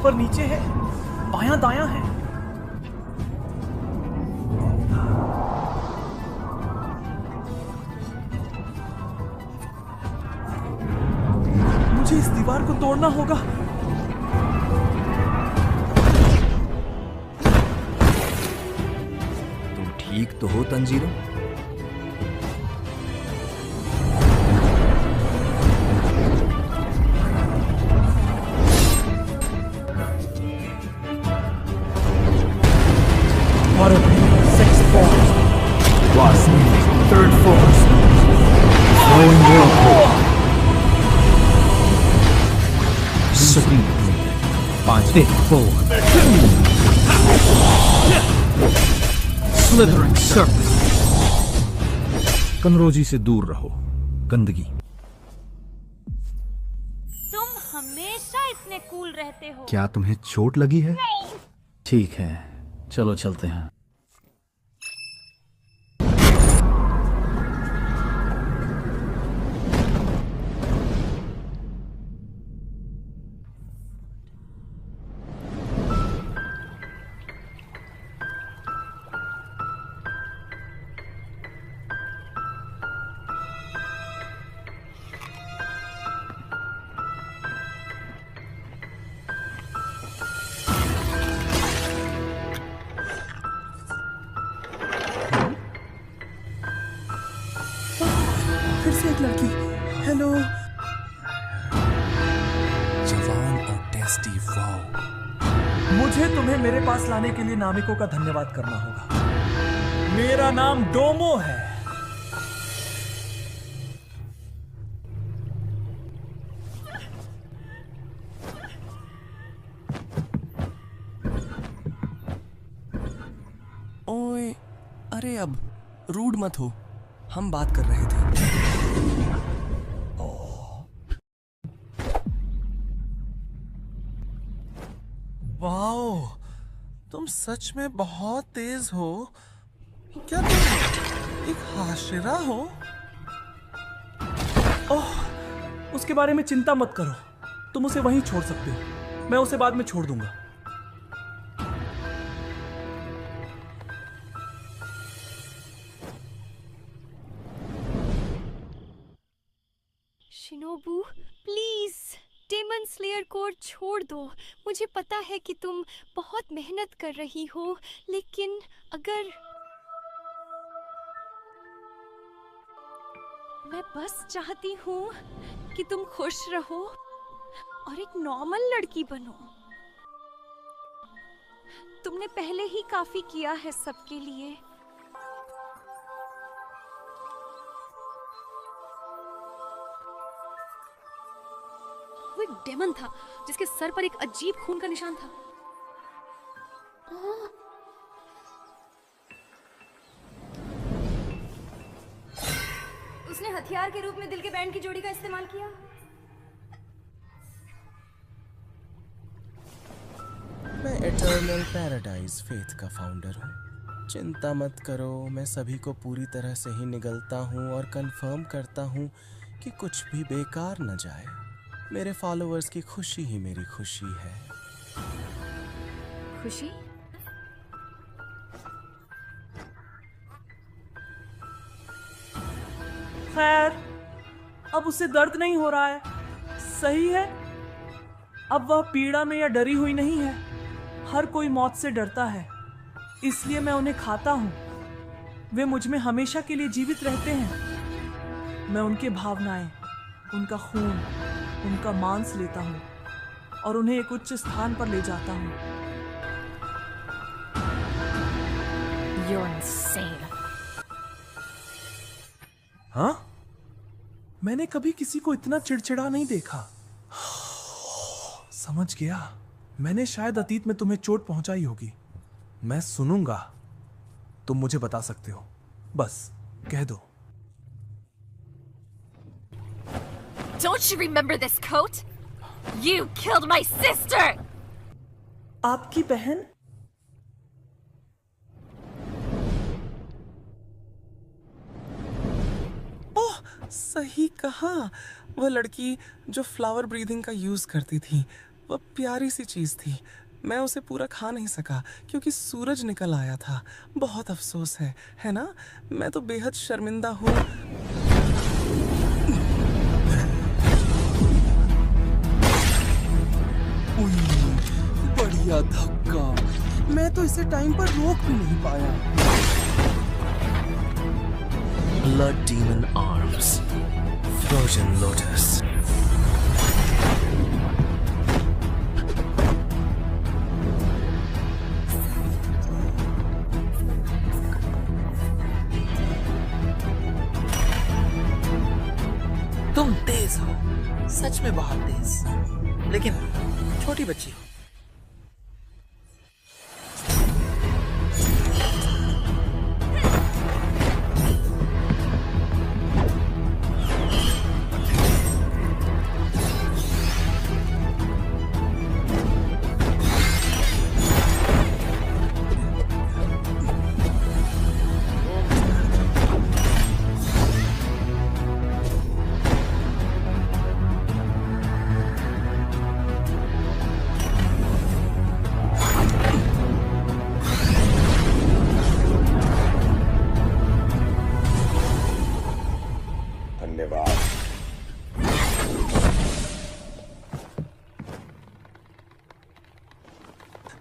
ऊपर नीचे है, बायां दायां है। मुझे इस दीवार को तोड़ना होगा। तुम ठीक तो हो Tanjiro? Sixth force. Plus, third force. Flowing whirlpool. Supreme Wind. Fifth force. Slithering serpent. कनरोजी से दूर रहो, गंदगी। तुम हमेशा इतने कूल रहते हो। क्या तुम्हें चोट लगी है? ठीक है, चलो चलते हैं। फिर से एक लड़की। हेलो। जवान और टेस्टी, वाओ। मुझे तुम्हें मेरे पास लाने के लिए नाविकों का धन्यवाद करना होगा। मेरा नाम डोमो है। ओए, अरे अब रूड मत हो, हम बात कर रहे थे। वाओ, तुम सच में बहुत तेज हो। क्या तुम एक हाशिरा हो? ओह, उसके बारे में चिंता मत करो। तुम उसे वहीं छोड़ सकते हो। मैं उसे बाद में छोड़ दूंगा। Shinobu, please Demon Slayer code छोड़ दो। मुझे पता है कि तुम बहुत मेहनत कर रही हो, लेकिन अगर मैं बस चाहती हूँ कि तुम खुश रहो और एक नॉर्मल लड़की बनो। तुमने पहले ही काफी किया है सबके लिए। वो एक डेमन था जिसके सर पर एक अजीब खून का निशान था। उसने हथियार के रूप में दिल के बैंड की जोड़ी का इस्तेमाल किया। मैं इटर्नल पैराडाइज फेथ का फाउंडर हूँ। चिंता मत करो, मैं सभी को पूरी तरह से ही निगलता हूँ और कंफर्म करता हूँ कि कुछ भी बेकार न जाए। मेरे फॉलोअर्स की खुशी ही मेरी खुशी है। खुशी? खैर, अब उससे दर्द नहीं हो रहा है, सही है। अब वह पीड़ा में या डरी हुई नहीं है। हर कोई मौत से डरता है, इसलिए मैं उन्हें खाता हूं। वे मुझ में हमेशा के लिए जीवित रहते हैं। मैं उनकी भावनाएं, उनका खून, उनका मांस लेता हूं और उन्हें एक उच्च स्थान पर ले जाता हूं। You're insane. हाँ? मैंने कभी किसी को इतना चिड़चिड़ा नहीं देखा। समझ गया। मैंने शायद अतीत में तुम्हें चोट पहुंचाई होगी। मैं सुनूंगा। तुम मुझे बता सकते हो, बस कह दो। Don't you remember this coat? You killed my sister! आपकी बहन? ओह, सही कहा। वो लड़की जो फ्लावर ब्रीदिंग का यूज करती थी। वह प्यारी सी चीज थी। मैं उसे पूरा खा नहीं सका क्योंकि सूरज निकल आया था। बहुत अफसोस है ना? मैं तो बेहद शर्मिंदा हूँ। बढ़िया धक्का। मैं तो इसे टाइम पर रोक भी नहीं पाया। Blood demon arms, frozen lotus. तुम तेज हो, सच में बहुत तेज, लेकिन छोटी बच्ची हो।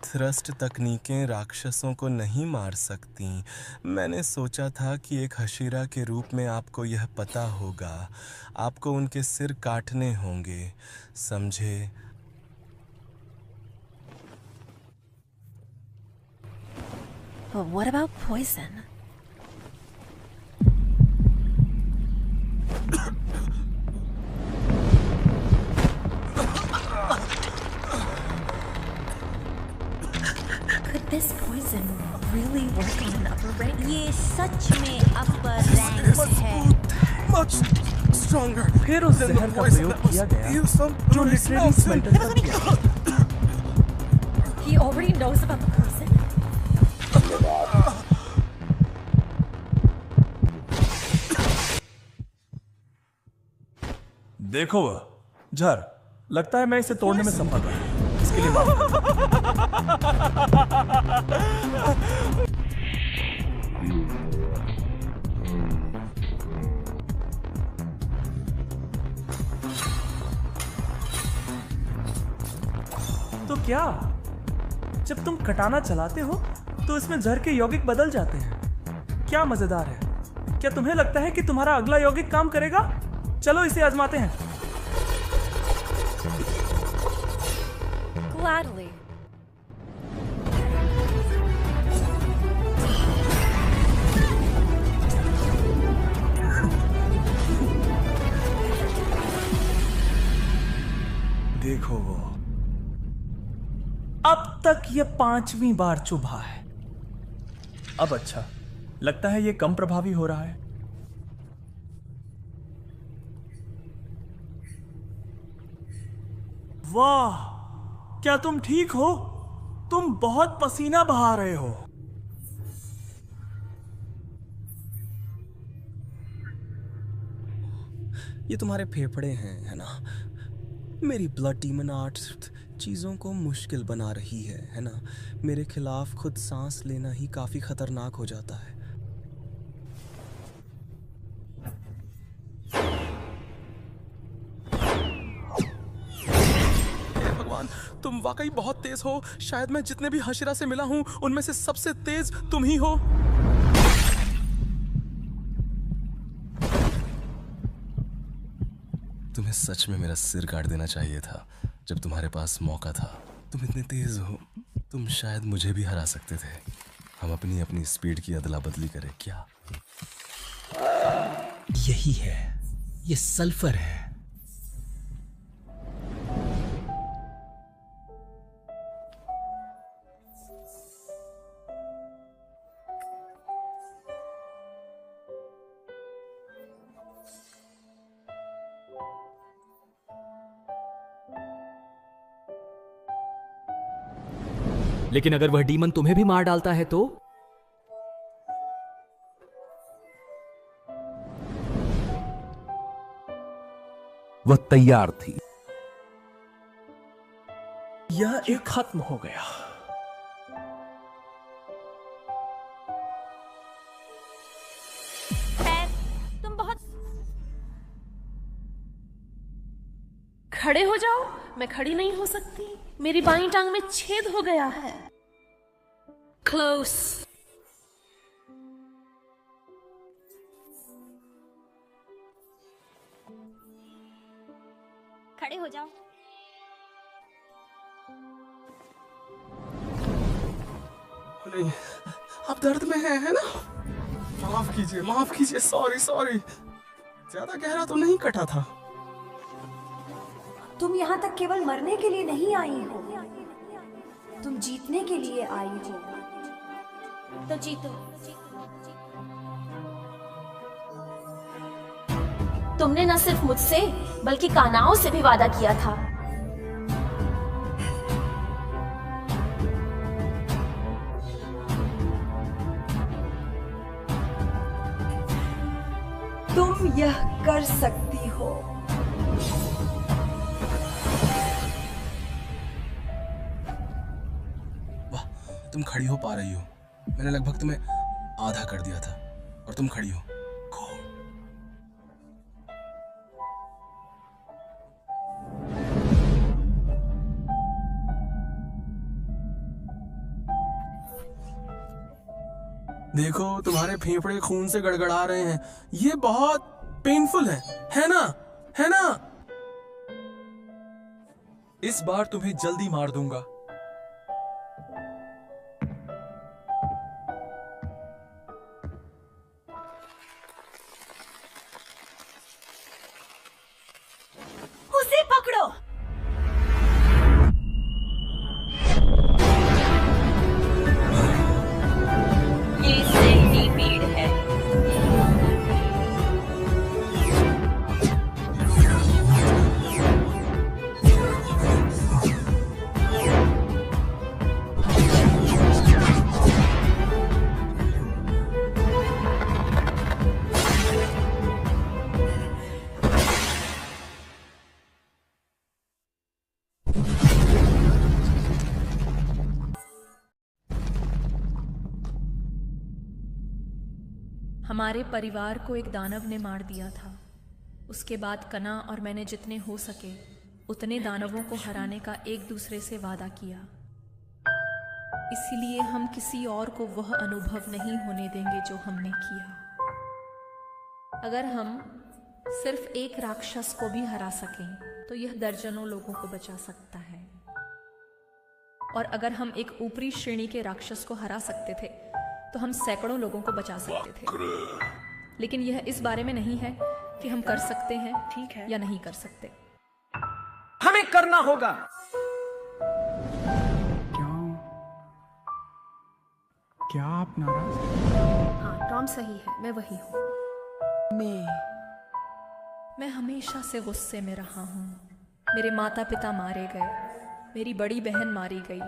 थ्रस्ट तकनीकें राक्षसों को नहीं मार सकती। मैंने सोचा था कि एक हशीरा के रूप में आपको यह पता होगा। आपको उनके सिर काटने होंगे, समझे? But what about poison? Could this poison really work on an upper rank? ये सच में upper rank है। Much stronger. फिर उस जहर का प्रयोग किया गया जो लिटरली स्मेल्टर कर दिया। He already knows about the poison? देखो वह झर, लगता है मैं इसे तोड़ने में सफल रहा। इसके लिए माफ करो। तो क्या जब तुम कटाना चलाते हो तो इसमें जहर के यौगिक बदल जाते हैं? क्या मजेदार है। क्या तुम्हें लगता है कि तुम्हारा अगला यौगिक काम करेगा? चलो इसे आजमाते हैं। Gladly. देखो वो अब तक ये 5वीं बार चुभा है। अब अच्छा लगता है ये कम प्रभावी हो रहा है। वाह, क्या तुम ठीक हो? तुम बहुत पसीना बहा रहे हो। ये तुम्हारे फेफड़े हैं, है ना? मेरी ब्लड डीमन आर्ट्स चीज़ों को मुश्किल बना रही है ना? मेरे खिलाफ खुद सांस लेना ही काफ़ी खतरनाक हो जाता है। हे भगवान, तुम वाकई बहुत तेज हो। शायद मैं जितने भी हशीरा से मिला हूं उनमें से सबसे तेज तुम ही हो। तुम्हें सच में मेरा सिर काट देना चाहिए था जब तुम्हारे पास मौका था। तुम इतने तेज हो, तुम शायद मुझे भी हरा सकते थे। हम अपनी अपनी स्पीड की अदला बदली करें क्या? यही है, ये सल्फर है। लेकिन अगर वह डीमन तुम्हें भी मार डालता है तो? वह तैयार थी। यह एक खत्म हो गया। तुम बहुत खड़े हो जाओ। मैं खड़ी नहीं हो सकती, मेरी बाईं टांग में छेद हो गया है। क्लोज। खड़े हो जाओ। नहीं, आप दर्द में है ना? माफ कीजिए, सॉरी। ज्यादा गहरा तो नहीं कटा था। तुम यहाँ तक केवल मरने के लिए नहीं आई हो, तुम जीतने के लिए आई हो। तो जीतो। तुमने न सिर्फ मुझसे बल्कि कानाओं से भी वादा किया था। तुम यह कर सकती हो। वाह, तुम खड़ी हो पा रही हो। मैंने लगभग तुम्हें आधा कर दिया था और तुम खड़ी हो। देखो, तुम्हारे फेफड़े खून से गड़गड़ा रहे हैं। ये बहुत पेनफुल है ना? इस बार तुम्हें जल्दी मार दूंगा। उसे पकड़ो। ये सेंटीपीड है। हमारे परिवार को एक दानव ने मार दिया था। उसके बाद कना और मैंने जितने हो सके उतने दानवों को हराने का एक दूसरे से वादा किया। इसीलिए हम किसी और को वह अनुभव नहीं होने देंगे जो हमने किया। अगर हम सिर्फ एक राक्षस को भी हरा सकें तो यह दर्जनों लोगों को बचा सकता है। और अगर हम एक ऊपरी श्रेणी के राक्षस को हरा सकते थे तो हम सैकड़ों लोगों को बचा सकते थे। लेकिन यह इस बारे में नहीं है कि हम कर सकते हैं ठीक है या नहीं कर सकते। हमें करना होगा। क्या आप नाराज? हाँ, टॉम सही है, मैं वही हूँ। मैं हमेशा से गुस्से में रहा हूँ। मेरे माता पिता मारे गए, मेरी बड़ी बहन मारी गई,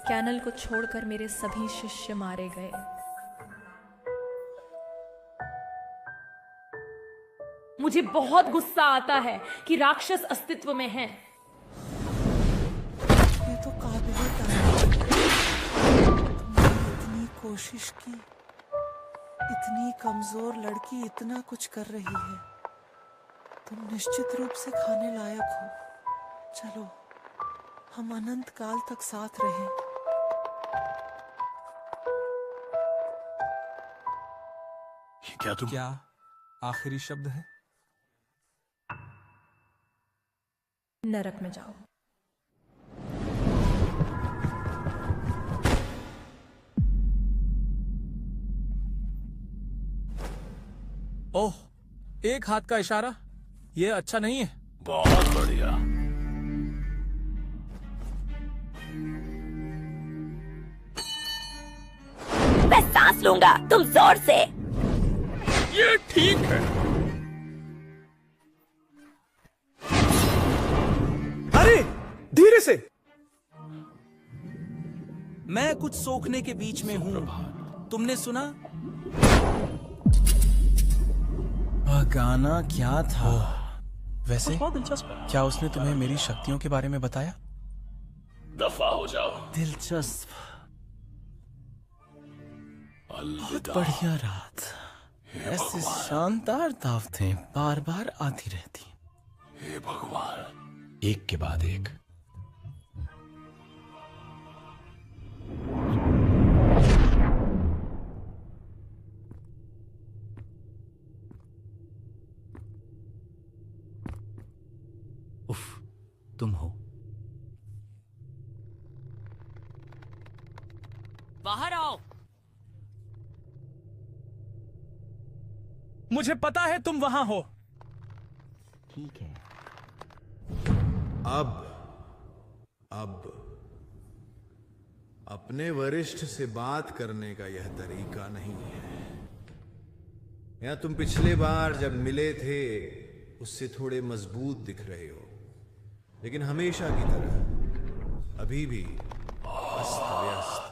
कैनल को छोड़कर मेरे सभी शिष्य मारे गए। मुझे बहुत गुस्सा आता है कि राक्षस अस्तित्व में हैं। ये तो काबिले तारीफ। तुमने इतनी कोशिश की, इतनी कमजोर लड़की इतना कुछ कर रही है। तुम निश्चित रूप से खाने लायक हो। चलो, हम अनंत काल तक साथ रहें। क्या आखिरी शब्द है? नरक में जाओ। ओह, एक हाथ का इशारा, ये अच्छा नहीं है। बहुत बढ़िया। मैं सांस लूंगा, तुम जोर से। ये ठीक है। अरे, धीरे से। मैं कुछ सोखने के बीच में हूँ। तुमने सुना? वह गाना क्या था? वैसे बहुत दिलचस्प है। क्या उसने तुम्हें मेरी शक्तियों के बारे में बताया? दफा हो जाओ। दिलचस्प। बहुत बढ़िया रात। ऐसी शानदार दावतें बार बार आती रहती। हे भगवान, एक के बाद एक। उफ, तुम हो। बाहर आओ। मुझे पता है तुम वहां हो। ठीक है। अब अपने वरिष्ठ से बात करने का यह तरीका नहीं है। या तुम पिछले बार जब मिले थे उससे थोड़े मजबूत दिख रहे हो, लेकिन हमेशा की तरह अभी भी अस्त व्यस्त।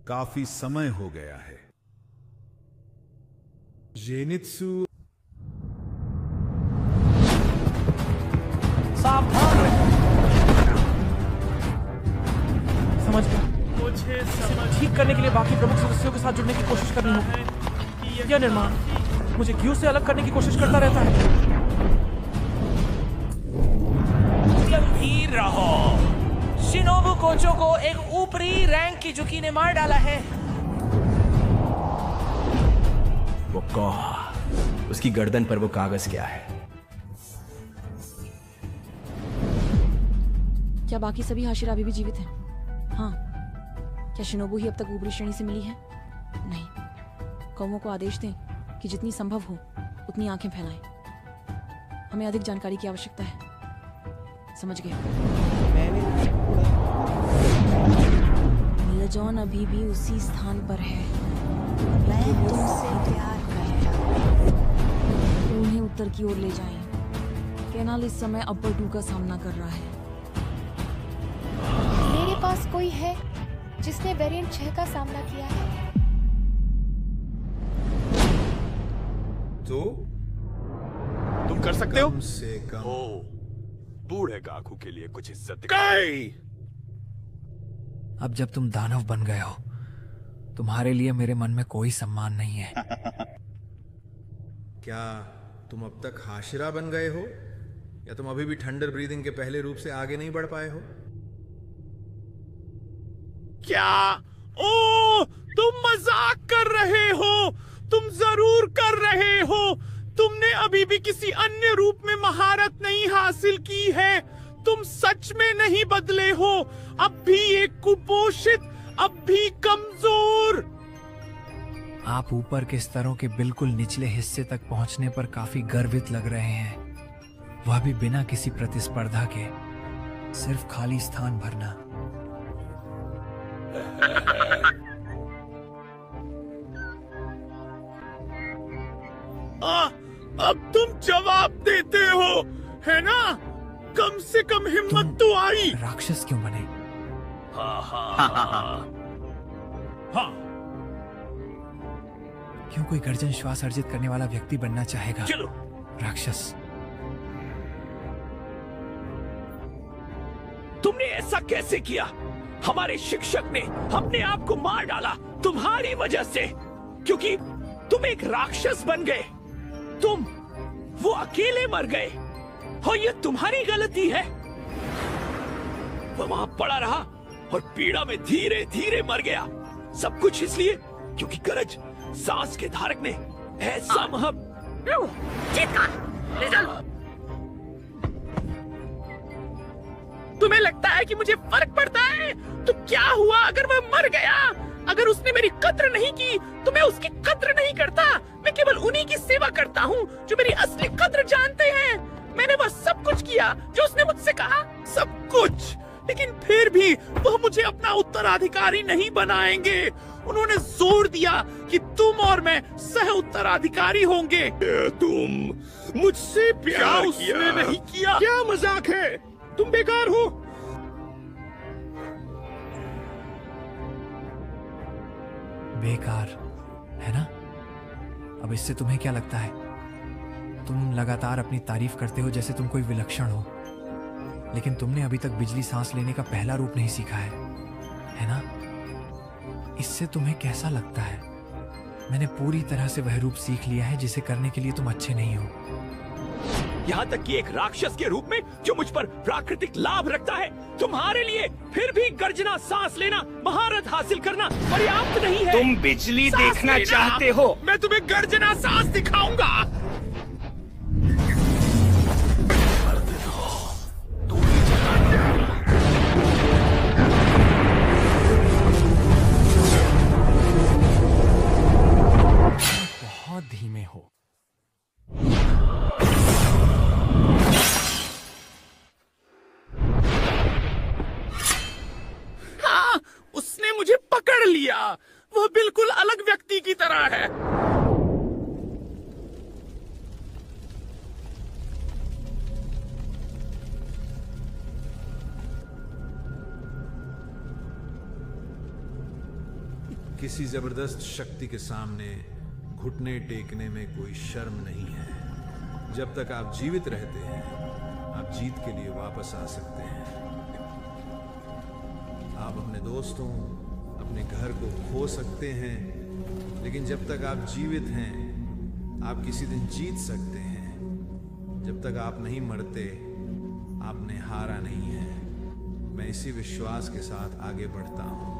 काफी समय हो गया है। जेनित्सु सावधान रहे। समझ गया। मुझे ठीक करने के लिए बाकी प्रमुख सदस्यों के साथ जुड़ने की कोशिश करनी होगी। यह निर्माण मुझे क्यू से अलग करने की कोशिश करता रहता है। गंभीर रहो। शिनोबु कोचो को एक ऊपरी रैंक की जुकी ने मार डाला है। वो कौन? उसकी गर्दन पर वो कागज क्या है? क्या बाकी सभी हाशिरा अभी भी जीवित हैं? हाँ। क्या शिनोबु ही अब तक ऊपरी श्रेणी से मिली है? नहीं। कौमों को आदेश दें कि जितनी संभव हो उतनी आंखें फैलाएं। हमें अधिक जानकारी की आवश्यकता है। समझ गए? नीलजॉन अभी भी उसी स्थान पर है। मैं तुमसे प्यार करता हूं। उन्हें उत्तर की ओर ले जाएं। केनाल इस समय अपर 2 का सामना कर रहा है। मेरे पास कोई है जिसने वेरिएंट 6 का सामना किया है। तो तुम कर सकते हो? कम से कम बूढ़े गाकू के लिए कुछ इज्जत दिखाई। अब जब तुम दानव बन गए हो, तुम्हारे लिए मेरे मन में कोई सम्मान नहीं है। क्या तुम अब तक हाशिरा बन गए हो, या तुम अभी भी थंडर ब्रीदिंग के पहले रूप से आगे नहीं बढ़ पाए हो? क्या? ओ, तुम मजाक कर रहे हो। तुम जरूर कर रहे हो। तुमने अभी भी किसी अन्य रूप में महारत नहीं हासिल की है। तुम सच में नहीं बदले हो। अब भी एक कुपोषित, अब भी कमजोर। आप ऊपर के स्तरों के बिल्कुल निचले हिस्से तक पहुंचने पर काफी गर्वित लग रहे हैं, वह भी बिना किसी प्रतिस्पर्धा के। सिर्फ खाली स्थान भरना। अब तुम जवाब देते हो, है ना? कम से कम हिम्मत तो आई। राक्षस क्यों बने? हाँ। क्यों कोई गर्जन श्वास अर्जित करने वाला व्यक्ति बनना चाहेगा? चलो। राक्षस। तुमने ऐसा कैसे किया? हमारे शिक्षक ने अपने आप को मार डाला तुम्हारी वजह से, क्योंकि तुम एक राक्षस बन गए। वो अकेले मर गए और ये तुम्हारी गलती है। वो वहां पड़ा रहा और पीड़ा में धीरे धीरे मर गया। सब कुछ इसलिए क्योंकि गरज सांस के धारक ने ऐसा तुम्हें लगता है कि मुझे फर्क पड़ता है? तो क्या हुआ अगर वह मर गया? अगर उसने मेरी कद्र नहीं की तो मैं उसकी कद्र नहीं करता। मैं केवल उन्हीं की सेवा करता हूँ जो मेरी असली कद्र जानते हैं। मैंने वह सब कुछ किया जो उसने मुझसे कहा, सब कुछ। लेकिन फिर भी वह मुझे अपना उत्तराधिकारी नहीं बनाएंगे। उन्होंने जोर दिया कि तुम और मैं सह उत्तराधिकारी होंगे। तुम मुझसे प्यार किया? नहीं किया। क्या मजाक है? तुम बेकार हो। बेकार है ना? अब इससे तुम्हें क्या लगता है? तुम लगातार अपनी तारीफ करते हो जैसे तुम कोई विलक्षण हो, लेकिन तुमने अभी तक बिजली सांस लेने का पहला रूप नहीं सीखा है ना? इससे तुम्हें कैसा लगता है? मैंने पूरी तरह से वह रूप सीख लिया है जिसे करने के लिए तुम अच्छे नहीं हो। यहाँ तक कि एक राक्षस के रूप में जो मुझ पर प्राकृतिक लाभ रखता है, तुम्हारे लिए फिर भी गर्जना सांस लेना, महारत हासिल करना पर्याप्त नहीं है। तुम बिजली देखना चाहते हो? मैं तुम्हें गर्जना सांस दिखाऊंगा। बहुत धीमे हो। हाँ, उसने मुझे पकड़ लिया। वह बिल्कुल अलग व्यक्ति की तरह है। किसी जबरदस्त शक्ति के सामने घुटने टेकने में कोई शर्म नहीं है। जब तक आप जीवित रहते हैं, आप जीत के लिए वापस आ सकते हैं। आप अपने दोस्तों, अपने घर को खो सकते हैं, लेकिन जब तक आप जीवित हैं, आप किसी दिन जीत सकते हैं। जब तक आप नहीं मरते, आपने हारा नहीं है। मैं इसी विश्वास के साथ आगे बढ़ता हूं।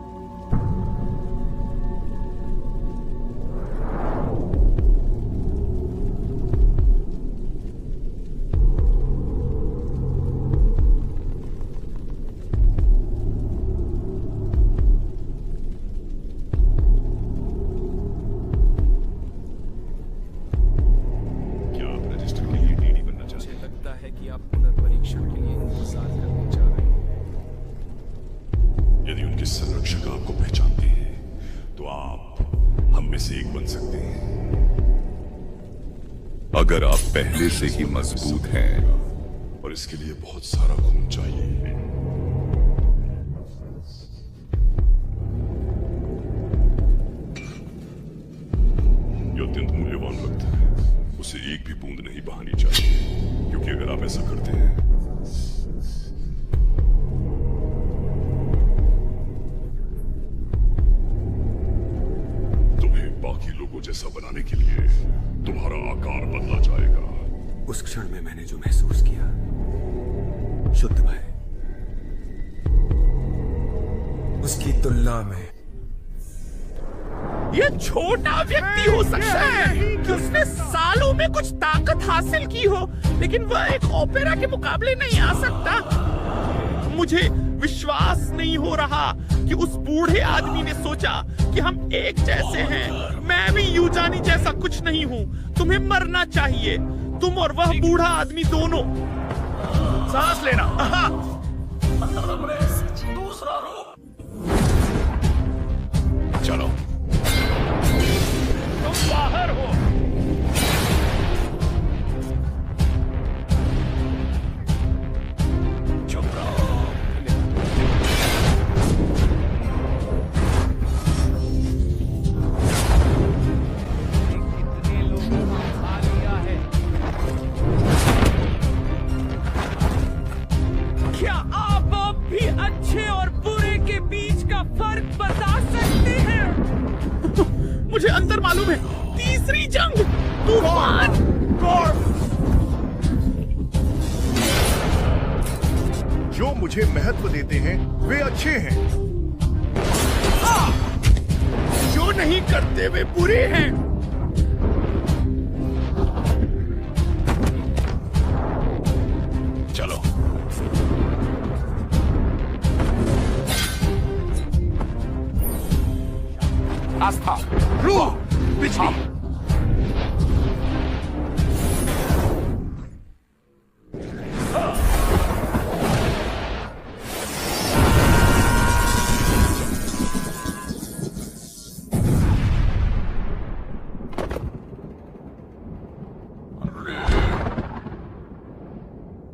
यदि उनके संरक्षक आपको पहचानते हैं तो आप हम में से एक बन सकते हैं। अगर आप पहले से ही मजबूत हैं और इसके लिए बहुत सारा खून चाहिए। यह अत्यंत मूल्यवान रक्त है, उसे एक भी बूंद नहीं बहानी चाहिए, क्योंकि अगर आप ऐसा करते हैं बाकी लोगों जैसा बनाने के लिए तुम्हारा आकार बदला जाएगा। उस क्षण में मैंने जो महसूस किया, शुद्ध भय, उसकी तुलना में यह छोटा व्यक्ति हो सकता है कि उसने सालों में कुछ ताकत हासिल की हो, लेकिन वह एक ओपेरा के मुकाबले नहीं आ सकता। मुझे विश्वास नहीं हो रहा कि उस बूढ़े आदमी ने सोचा कि हम एक जैसे हैं। मैं भी यूजानी जैसा कुछ नहीं हूँ। तुम्हें मरना चाहिए, तुम और वह बूढ़ा आदमी दोनों। सांस लेना। दूसरा रूप। चलो, तुम बाहर हो। चुप रहो। क्या आप अब भी अच्छे और बुरे के बीच का फर्क बता सकते हैं? मुझे अंतर मालूम है। तीसरी जंग, तूफान। जो मुझे महत्व देते हैं वे अच्छे हैं, जो नहीं करते वे बुरे हैं। चलो, आस्था, रूह, बिजली।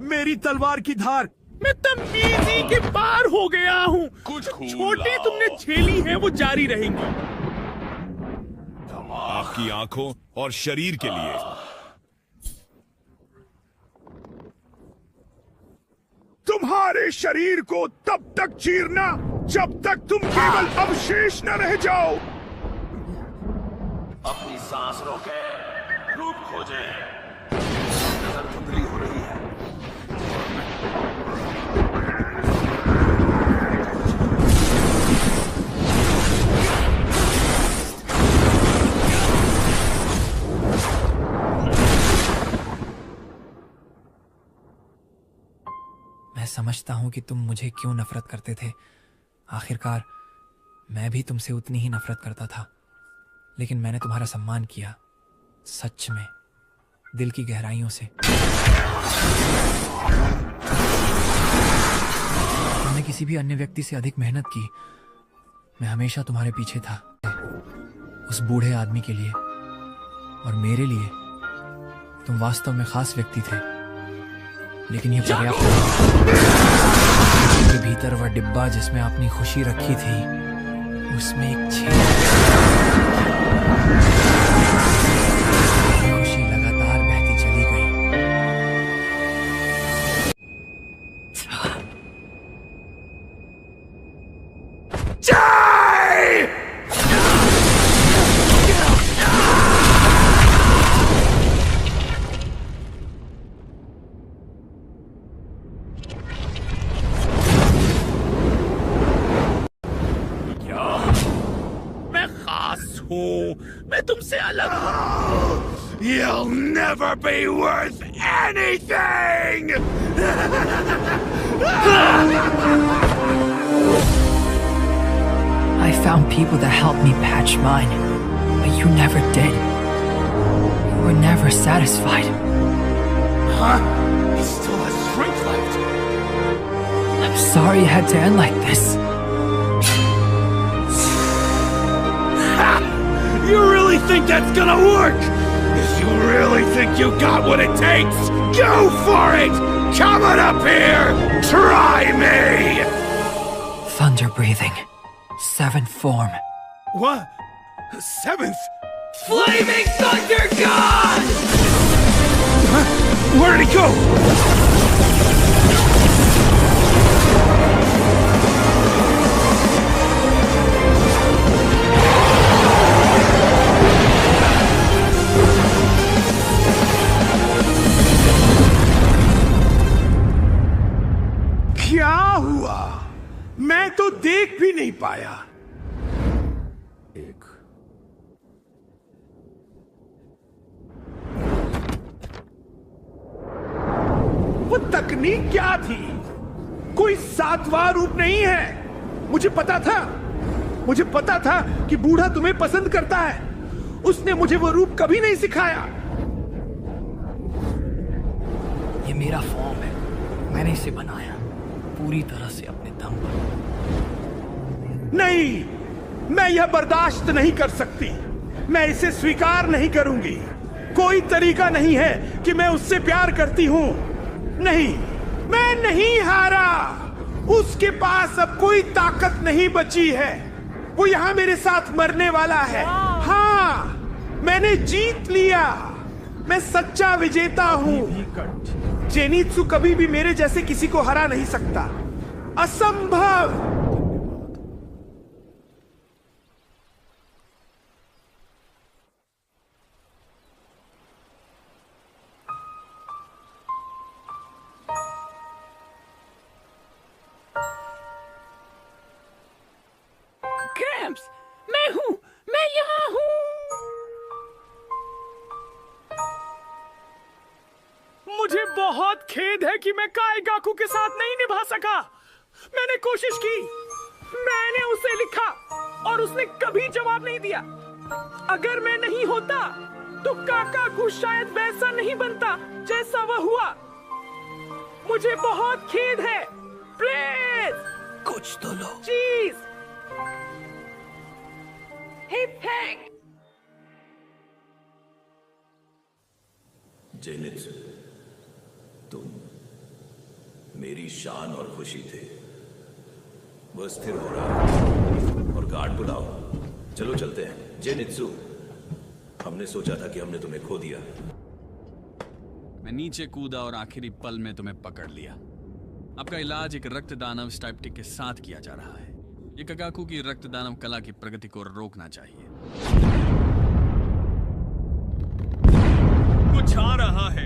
मेरी तलवार की धार। मैं तमीज़ी के पार हो गया हूँ। कुछ छोटी तुमने झेली है, वो जारी रहेंगी। आपकी आंखों और शरीर के लिए। तुम तुम्हारे शरीर को तब तक चीरना जब तक तुम केवल अवशेष न रह जाओ। अपनी सांस रोके, रूप खोजे। नजर धुंधली हो रही है। मैं समझता हूं कि तुम मुझे क्यों नफरत करते थे। आखिरकार मैं भी तुमसे उतनी ही नफरत करता था, लेकिन मैंने तुम्हारा सम्मान किया, सच में, दिल की गहराइयों से। तुमने किसी भी अन्य व्यक्ति से अधिक मेहनत की। मैं हमेशा तुम्हारे पीछे था, उस बूढ़े आदमी के लिए और मेरे लिए। तुम वास्तव में खास व्यक्ति थे, लेकिन यह पर्याप्त के भीतर वह डिब्बा जिसमें आपने खुशी रखी थी, उसमें एक छेद। खुशी लगातार बहती चली गई। मैं तुमसे अलग हूं। You'll never be worth anything! I found people that helped me patch mine, but you never did. You were never satisfied. Huh? He still has strength left. I'm sorry it had to end like this. You really think that's gonna work? If you really think you got what it takes, go for it! Come on up here! Try me! Thunder breathing. 7th form. What? 7th? Flaming Thunder God! Huh? Where did he go? क्या हुआ? मैं तो देख भी नहीं पाया। वो तकनीक क्या थी? कोई 7वां रूप नहीं है। मुझे पता था कि बूढ़ा तुम्हें पसंद करता है। उसने मुझे वो रूप कभी नहीं सिखाया। ये मेरा फॉर्म है, मैंने इसे बनाया पूरी तरह से अपने दम पर। नहीं, मैं यह बर्दाश्त नहीं कर सकती। मैं इसे स्वीकार नहीं करूंगी। कोई तरीका नहीं है कि मैं उससे प्यार करती हूं। नहीं, मैं नहीं हारा। उसके पास अब कोई ताकत नहीं बची है। वो यहां मेरे साथ मरने वाला है। हाँ, मैंने जीत लिया। मैं सच्चा विजेता हूं। जेनित्सु कभी भी मेरे जैसे किसी को हरा नहीं सकता। असंभव। क्रैम्प्स, मैं हूं, मैं यहां हूं। मुझे बहुत खेद है कि मैं काइगाकू के साथ नहीं निभा सका। मैंने कोशिश की, मैंने उसे लिखा और उसने कभी जवाब नहीं दिया। अगर मैं नहीं होता तो काकाकू शायद वैसा नहीं बनता जैसा वह हुआ। मुझे बहुत खेद है। प्लीज कुछ तो लो। चीज। हे थैंक। जेनित्सु, तुम मेरी शान और खुशी थे। वो स्थिर हो रहा है और गार्ड बुलाओ। चलो चलते हैं। जेनित्सु, हमने सोचा था कि हमने तुम्हें खो दिया। मैं नीचे कूदा और आखिरी पल में तुम्हें पकड़ लिया। आपका इलाज एक रक्त दानव स्टाइप्टिक के साथ किया जा रहा है। ये कगाकू की रक्त दानव कला की प्रगति को रोकना चाहिए। कुछ आ रहा है,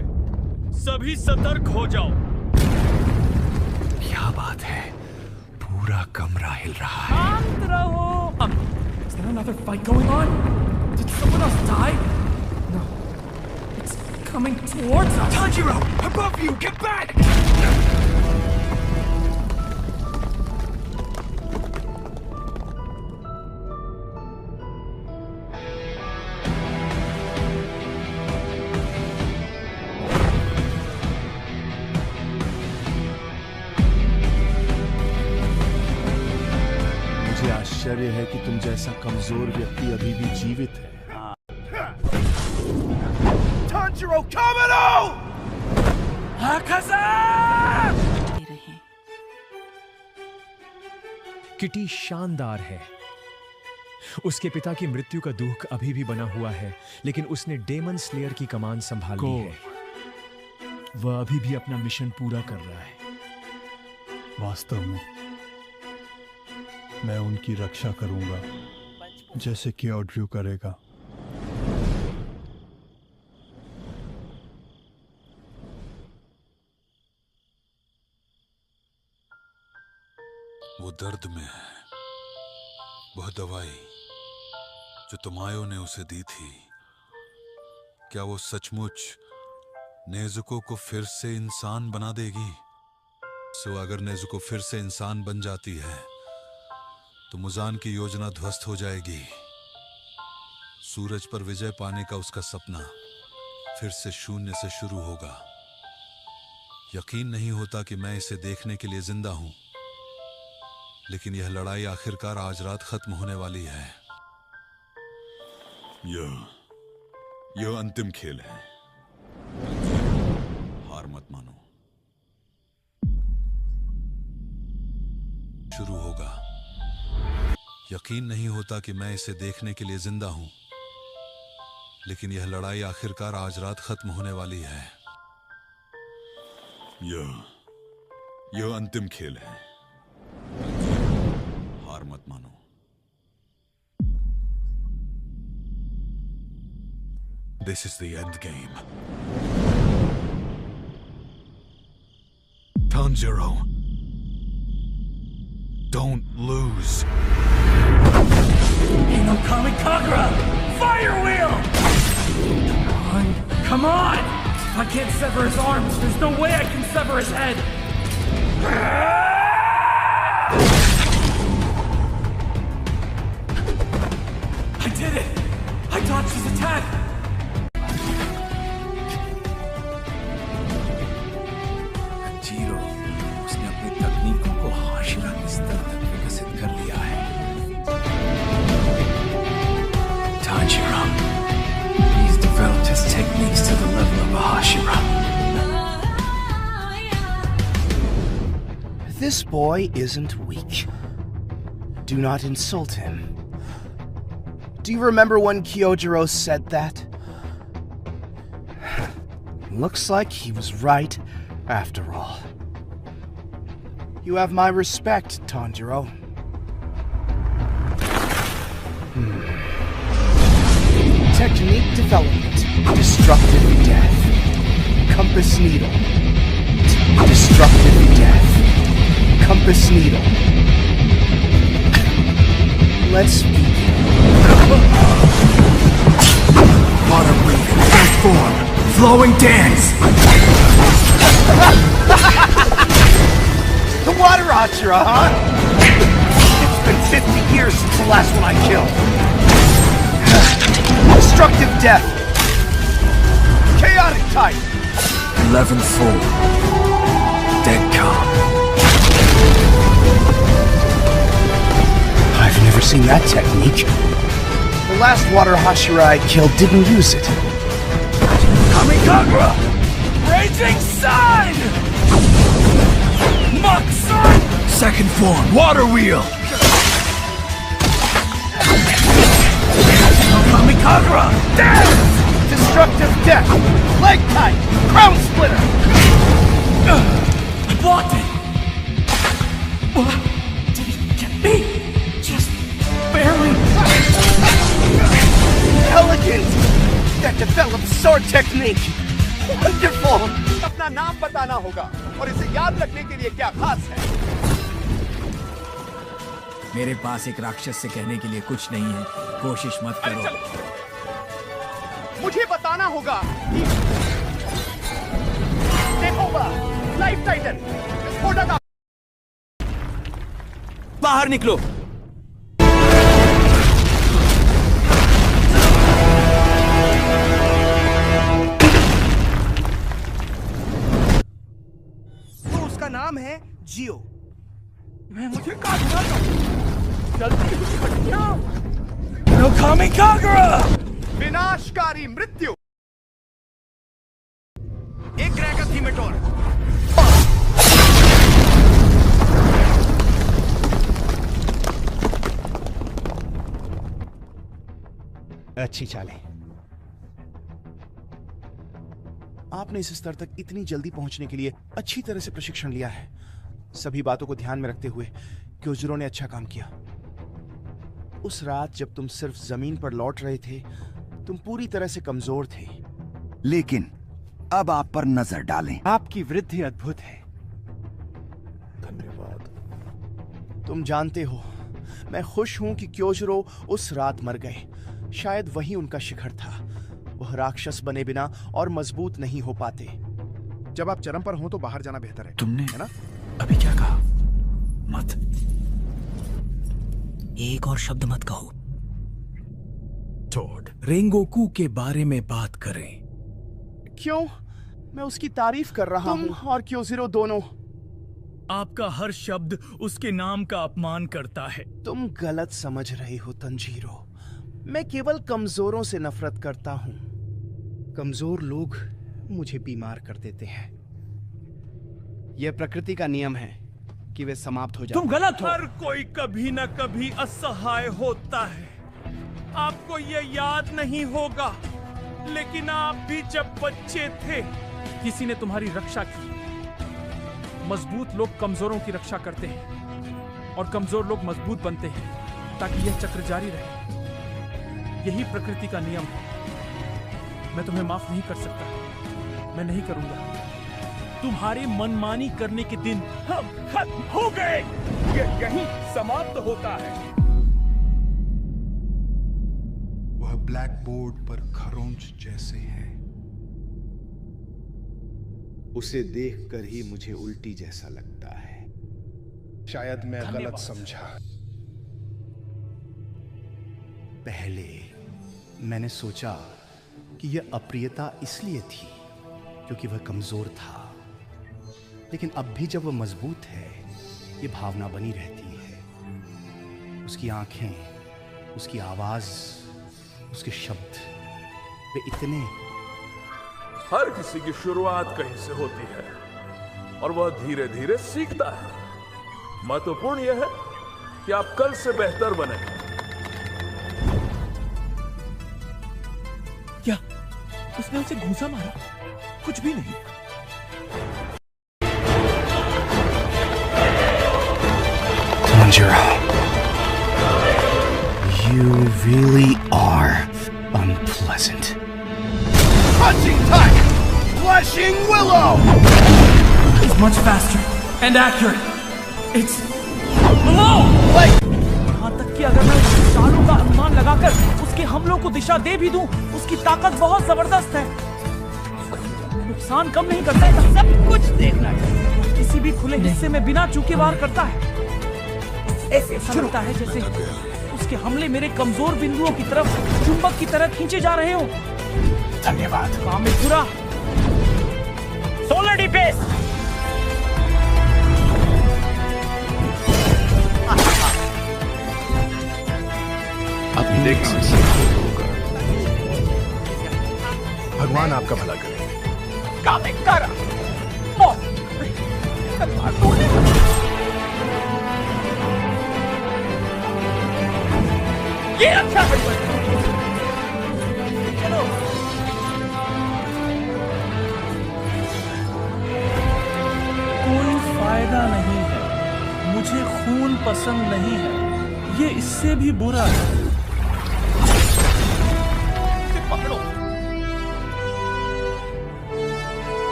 सभी सतर्क हो जाओ। क्या बात है, पूरा कमरा हिल रहा है। शांत रहो। Is there another fight going on? Did someone else die? No. It's coming towards us. Tanjiro, above you, get back! आश्चर्य है कि तुम जैसा कमजोर व्यक्ति अभी भी जीवित है। Tanjiro, Kamado! किटी शानदार है। उसके पिता की मृत्यु का दुख अभी भी बना हुआ है, लेकिन उसने डेमन स्लेयर की कमान संभाल ली है। वह अभी भी अपना मिशन पूरा कर रहा है। वास्तव में मैं उनकी रक्षा करूंगा, जैसे कि ऑड्रू करेगा। वो दर्द में है। वह दवाई जो तुमायो ने उसे दी थी, क्या वो सचमुच नेज़ुको को फिर से इंसान बना देगी? अगर नेज़ुको फिर से इंसान बन जाती है तो मुजान की योजना ध्वस्त हो जाएगी। सूरज पर विजय पाने का उसका सपना फिर से शून्य से शुरू होगा। यकीन नहीं होता कि मैं इसे देखने के लिए जिंदा हूं, लेकिन यह लड़ाई आखिरकार आज रात खत्म होने वाली है। यह अंतिम खेल है। हार मत मानो। शुरू होगा। यकीन नहीं होता कि मैं इसे देखने के लिए जिंदा हूं, लेकिन यह लड़ाई आखिरकार आज रात खत्म होने वाली है। यह अंतिम खेल है। हार मत मानो। This is the end game. Tanjiro, don't lose. Hinokami Kagura! Fire wheel! Come on! If I can't sever his arms, there's no way I can sever his head! I did it! I dodged his attack! Zero, उसने अपनी तकनीकों को Hashira के स्तर तक विकसित कर लिया है। Tanjiro, he's developed his techniques to the level of a Hashira. This boy isn't weak. Do not insult him. Do you remember when Kyojiro said that? Looks like he was right after all. You have my respect, Tanjiro. Technique development. Destructive death. Compass needle. Destructive death. Compass needle. Let's begin. Water breathing, full form, flowing dance. The water Hashira, huh? It's been 50 years since the last one I killed. Destructive death. Chaotic type. 11th form. Dead calm. I've never seen that technique. The last water Hashira I killed didn't use it. Kamikagura! Raging Sun! Mach Sun! Second form, water wheel! Kamikagura! Death! Destructive death! Leg tight! Crown splitter! I blocked it! Thank you. Wonderful. अपना नाम बताना होगा और इसे याद रखने के लिए क्या खास है? मेरे पास एक राक्षस से कहने के लिए कुछ नहीं है, कोशिश मत करो। मुझे बताना होगा कि देखो लाइफ टाइटन विस्फोटक बाहर निकलो। तो उसका नाम है जियो। मैं मुझे काटना जल्दी No Kami Kagura! विनाशकारी मृत्यु। एक ग्रह थीमेटोर। अच्छी चालें। आपने इस स्तर तक इतनी जल्दी पहुंचने के लिए अच्छी तरह से प्रशिक्षण लिया है। सभी बातों को ध्यान में रखते हुए क्योजिरो ने अच्छा काम किया। उस रात जब तुम सिर्फ जमीन पर लौट रहे थे, तुम पूरी तरह से कमजोर थे। लेकिन अब आप पर नजर डालें। आपकी वृद्धि अद्भुत है। धन्यवाद। तुम जानते हो, मैं खुश हूं कि क्योजिरो उस रात मर गए। शायद वही उनका शिखर था। वह राक्षस बने बिना और मजबूत नहीं हो पाते। जब आप चरम पर हो तो बाहर जाना बेहतर है। तुमने है ना? अभी क्या कहा? मत। एक और शब्द मत कहो। टोड, रेंगोकू के बारे में बात करें। क्यों? मैं उसकी तारीफ कर रहा हूं और क्योजिरो दोनों। आपका हर शब्द उसके नाम का अपमान करता है। तुम गलत समझ रहे हो तंजीरो। मैं केवल कमजोरों से नफरत करता हूं। कमजोर लोग मुझे बीमार कर देते हैं। यह प्रकृति का नियम है कि वे समाप्त हो जाते हैं। तुम गलत हो। हर कोई कभी न कभी असहाय होता है। आपको यह याद नहीं होगा, लेकिन आप भी जब बच्चे थे, किसी ने तुम्हारी रक्षा की। मजबूत लोग कमजोरों की रक्षा करते हैं और कमजोर लोग मजबूत बनते हैं ताकि यह चक्र जारी रहे। यही प्रकृति का नियम है। मैं तुम्हें माफ नहीं कर सकता। मैं नहीं करूंगा। तुम्हारे मनमानी करने के दिन हम खत्म हो गए। ये यहीं समाप्त होता है। वह ब्लैक बोर्ड पर खरोंच जैसे है। उसे देखकर ही मुझे उल्टी जैसा लगता है। शायद मैं गलत समझा। पहले मैंने सोचा कि यह अप्रियता इसलिए थी क्योंकि वह कमजोर था, लेकिन अब भी जब वह मजबूत है, यह भावना बनी रहती है। उसकी आंखें, उसकी आवाज, उसके शब्द, वे इतने। हर किसी की शुरुआत कहीं से होती है और वह धीरे धीरे सीखता है। महत्वपूर्ण यह है कि आप कल से बेहतर बने। क्या उसने उसे घूंसा मारा? कुछ भी नहीं। Tanjiro, you really are unpleasant. Punching time! Flashing Willow! It's much faster and accurate. It's below! यहाँ तक कि अगर मैं उसकी चालों का अनुमान लगाकर उसके हमलों को दिशा दे भी दूं, उसकी ताकत बहुत जबरदस्त है। नुकसान कम नहीं करता है। सब कुछ देखना है। किसी भी खुले हिस्से में बिना चूके वार करता है। ऐसा लगता है जैसे उसके हमले मेरे कमजोर बिंदुओं की तरफ चुंबक की तरह खींचे जा रहे हो। धन्यवाद। कामेपुरा, सोलर डीपेस। अब देखना होगा। भगवान आपका भला करे। कामेकारा। ये अच्छा है। चलो। कोई फायदा नहीं है। मुझे खून पसंद नहीं है। ये इससे भी बुरा है। पकड़ो।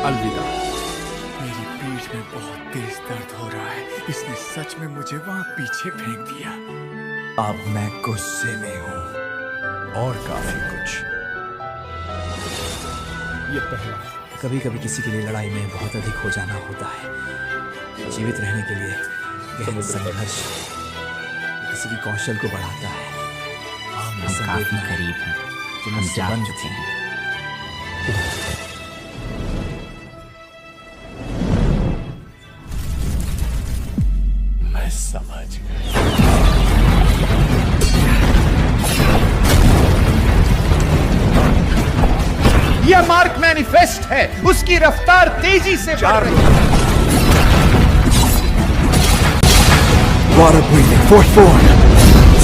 अलविदा। मेरी पीठ में बहुत तेज दर्द हो रहा है। इसने सच में मुझे वहां पीछे फेंक दिया। अब मैं गुस्से में हूँ और काफी कुछ। ये पहला। कभी कभी किसी के लिए लड़ाई में बहुत अधिक हो जाना होता है। जीवित रहने के लिए गहन संघर्ष किसी की कौशल को बढ़ाता है। हम काफी करीब हैं। जो मुझसे बंद थी। मैं समझ गया। यह मार्क मैनिफेस्ट है। उसकी रफ्तार तेजी से बढ़ रही है। Water breathing, 4-4.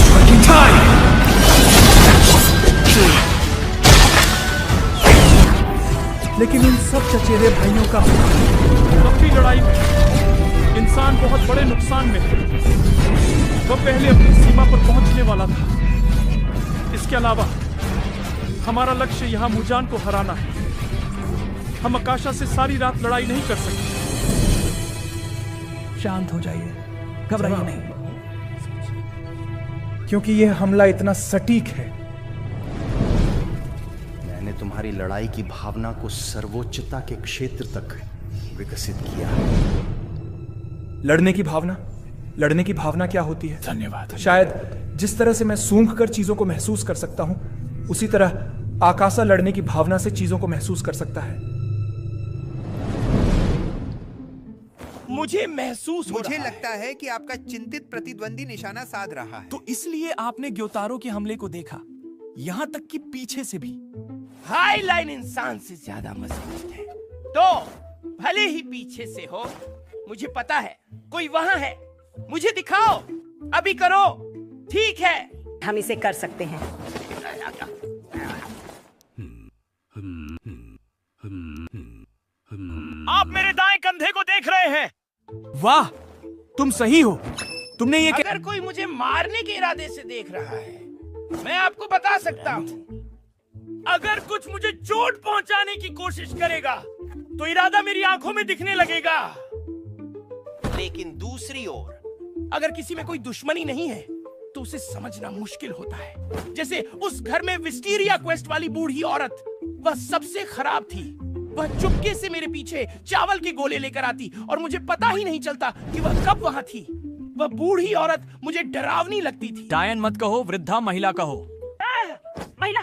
Striking time. लेकिन इन सब चचेरे भाइयों का लंबी लड़ाई में इंसान बहुत बड़े नुकसान में है। वह पहले अपनी सीमा पर पहुंचने वाला था। इसके अलावा हमारा लक्ष्य यहाँ मुजान को हराना है। हम आकाशा से सारी रात लड़ाई नहीं कर सकते। शांत हो जाइए, घबराइए नहीं, क्योंकि यह हमला इतना सटीक है। मैंने तुम्हारी लड़ाई की भावना को सर्वोच्चता के क्षेत्र तक विकसित किया। लड़ने की भावना? लड़ने की भावना क्या होती है? धन्यवाद। शायद जिस तरह से मैं सूंघ कर चीजों को महसूस कर सकता हूं, उसी तरह आकाशा लड़ने की भावना से चीजों को महसूस कर सकता है। मुझे महसूस हो मुझे रहा लगता है कि आपका चिंतित प्रतिद्वंदी निशाना साध रहा है। तो इसलिए आपने ग्योतारो के हमले को देखा, यहाँ तक कि पीछे से भी। हाई लाइन इंसान से ज्यादा मजबूत है। तो भले ही पीछे से हो, मुझे पता है कोई वहां है। मुझे दिखाओ, अभी करो। ठीक है, हम इसे कर सकते हैं। आप मेरे दाएं कंधे को देख रहे हैं। वाह, तुम सही हो। तुमने ये अगर कोई मुझे मारने के इरादे से देख रहा है, मैं आपको बता सकता हूँ। अगर कुछ मुझे चोट पहुंचाने की कोशिश करेगा, तो इरादा मेरी आंखों में दिखने लगेगा। लेकिन दूसरी ओर, अगर किसी में कोई दुश्मनी नहीं है, तो उसे समझना मुश्किल होता है। जैसे उस घर में विस्टीरिया क्वेस्ट वाली बूढ़ी औरत, वह सबसे खराब थी। वह चुपके से मेरे पीछे चावल के गोले लेकर आती और मुझे पता ही नहीं चलता कि वह कब वहां थी। वह बूढ़ी औरत मुझे डरावनी लगती थी। डायन मत कहो, वृद्धा महिला कहो। महिला।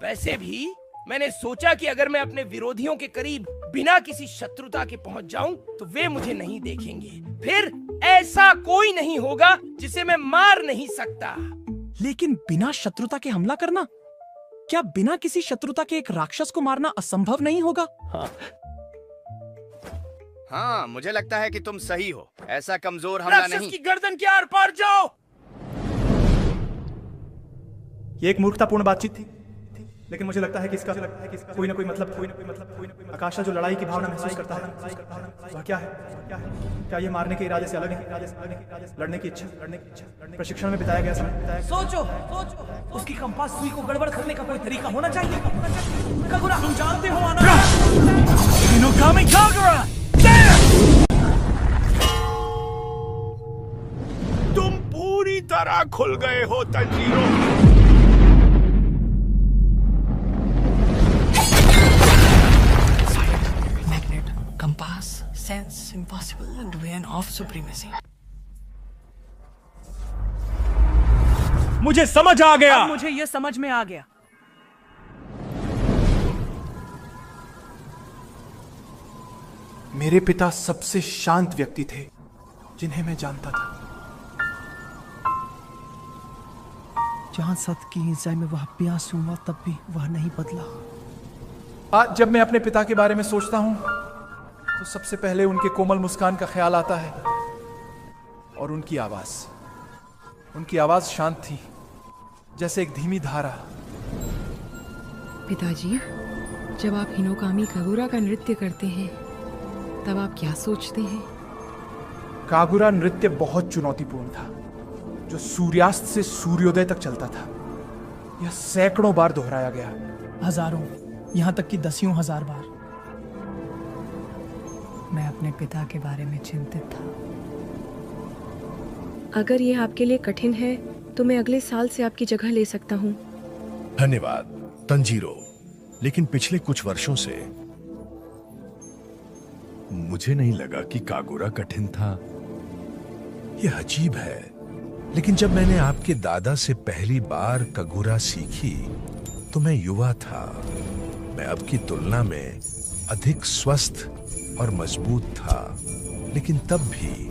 वैसे भी मैंने सोचा कि अगर मैं अपने विरोधियों के करीब बिना किसी शत्रुता के पहुंच जाऊं, तो वे मुझे नहीं देखेंगे। फिर ऐसा कोई नहीं होगा जिसे मैं मार नहीं सकता। लेकिन बिना शत्रुता के हमला करना? क्या बिना किसी शत्रुता के एक राक्षस को मारना असंभव नहीं होगा? हाँ, मुझे लगता है कि तुम सही हो। ऐसा कमजोर हमला राक्षस नहीं। की गर्दन के आर पार जाओ। ये एक मूर्खतापूर्ण बातचीत थी, लेकिन मुझे लगता है कि इसका कोई ना कोई मतलब। आकाशा जो लड़ाई की भावना महसूस करता है, वह क्या है? क्या ये मारने के इरादे से अलग है? लड़ने की इच्छा, प्रशिक्षण में बिताया गया समय। सोचो, उसकी कंपास सुई को गड़बड़ करने का कोई तरीका होना चाहिए। कागुरा, तुम जानते हो आना। इनोकामी कागुरा! तुम पूरी तरह खुल गए हो Tanjiro. Compass, sense, impossible, and vein of supremacy. मुझे समझ आ गया। अब मुझे ये समझ में आ गया। मेरे पिता सबसे शांत व्यक्ति थे जिन्हें मैं जानता था। जहां सत्य की हिंसा में वह प्यास हुआ, तब भी वह नहीं बदला। आज जब मैं अपने पिता के बारे में सोचता हूं, तो सबसे पहले उनके कोमल मुस्कान का ख्याल आता है और उनकी आवाज शांत थी, जैसे एक धीमी धारा। पिताजी, जब आप हिनोकामी कागुरा का नृत्य करते हैं, तब आप क्या सोचते हैं? कागुरा नृत्य बहुत चुनौतीपूर्ण था, जो सूर्यास्त से सूर्योदय तक चलता था। यह सैकड़ों बार दोहराया गया। हजारों, यहाँ तक कि दसियों हजार बार। मैं अपने पिता के बारे में चिंतित था। अगर ये आपके लिए कठिन है तो मैं अगले साल से आपकी जगह ले सकता हूँ। धन्यवाद तंजीरो, लेकिन पिछले कुछ वर्षों से मुझे नहीं लगा कि कागुरा कठिन था। यह अजीब है, लेकिन जब मैंने आपके दादा से पहली बार कागुरा सीखी तो मैं युवा था। मैं अब की तुलना में अधिक स्वस्थ और मजबूत था, लेकिन तब भी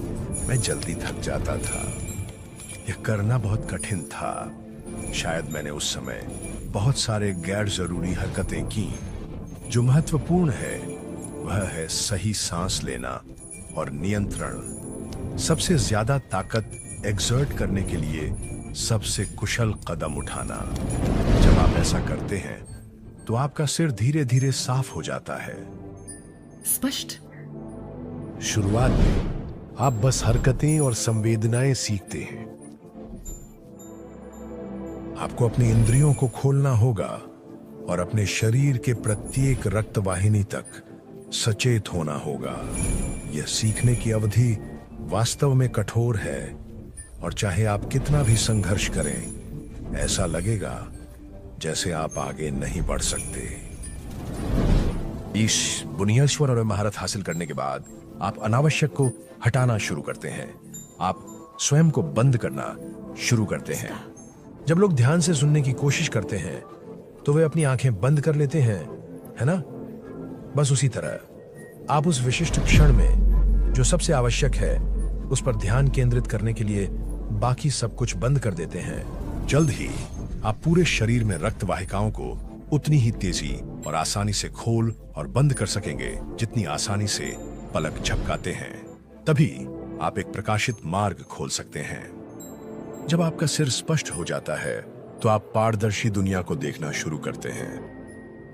मैं जल्दी थक जाता था। यह करना बहुत कठिन था। शायद मैंने उस समय बहुत सारे गैर जरूरी हरकतें की। जो महत्वपूर्ण है वह है सही सांस लेना और नियंत्रण। सबसे ज्यादा ताकत एक्सर्ट करने के लिए सबसे कुशल कदम उठाना। जब आप ऐसा करते हैं तो आपका सिर धीरे धीरे साफ हो जाता है। स्पष्ट। शुरुआत में आप बस हरकतें और संवेदनाएं सीखते हैं। आपको अपनी इंद्रियों को खोलना होगा और अपने शरीर के प्रत्येक रक्त वाहिनी तक सचेत होना होगा। यह सीखने की अवधि वास्तव में कठोर है, और चाहे आप कितना भी संघर्ष करें, ऐसा लगेगा जैसे आप आगे नहीं बढ़ सकते। इस बुनियादी और महारत हासिल करने के बाद आप अनावश्यक को हटाना शुरू करते हैं। आप स्वयं को बंद करना शुरू करते हैं। जब लोग ध्यान से सुनने की कोशिश करते हैं तो वे अपनी आंखें बंद कर लेते हैं, है ना? बस उसी तरह आप उस विशिष्ट क्षण में जो सबसे आवश्यक है उस पर ध्यान केंद्रित करने के लिए बाकी सब कुछ बंद कर देते हैं। जल्द ही आप पूरे शरीर में रक्त वाहिकाओं को उतनी ही तेजी और आसानी से खोल और बंद कर सकेंगे जितनी आसानी से पलक झपकाते हैं। तभी आप एक प्रकाशित मार्ग खोल सकते हैं। जब आपका सिर स्पष्ट हो जाता है तो आप पारदर्शी दुनिया को देखना शुरू करते हैं।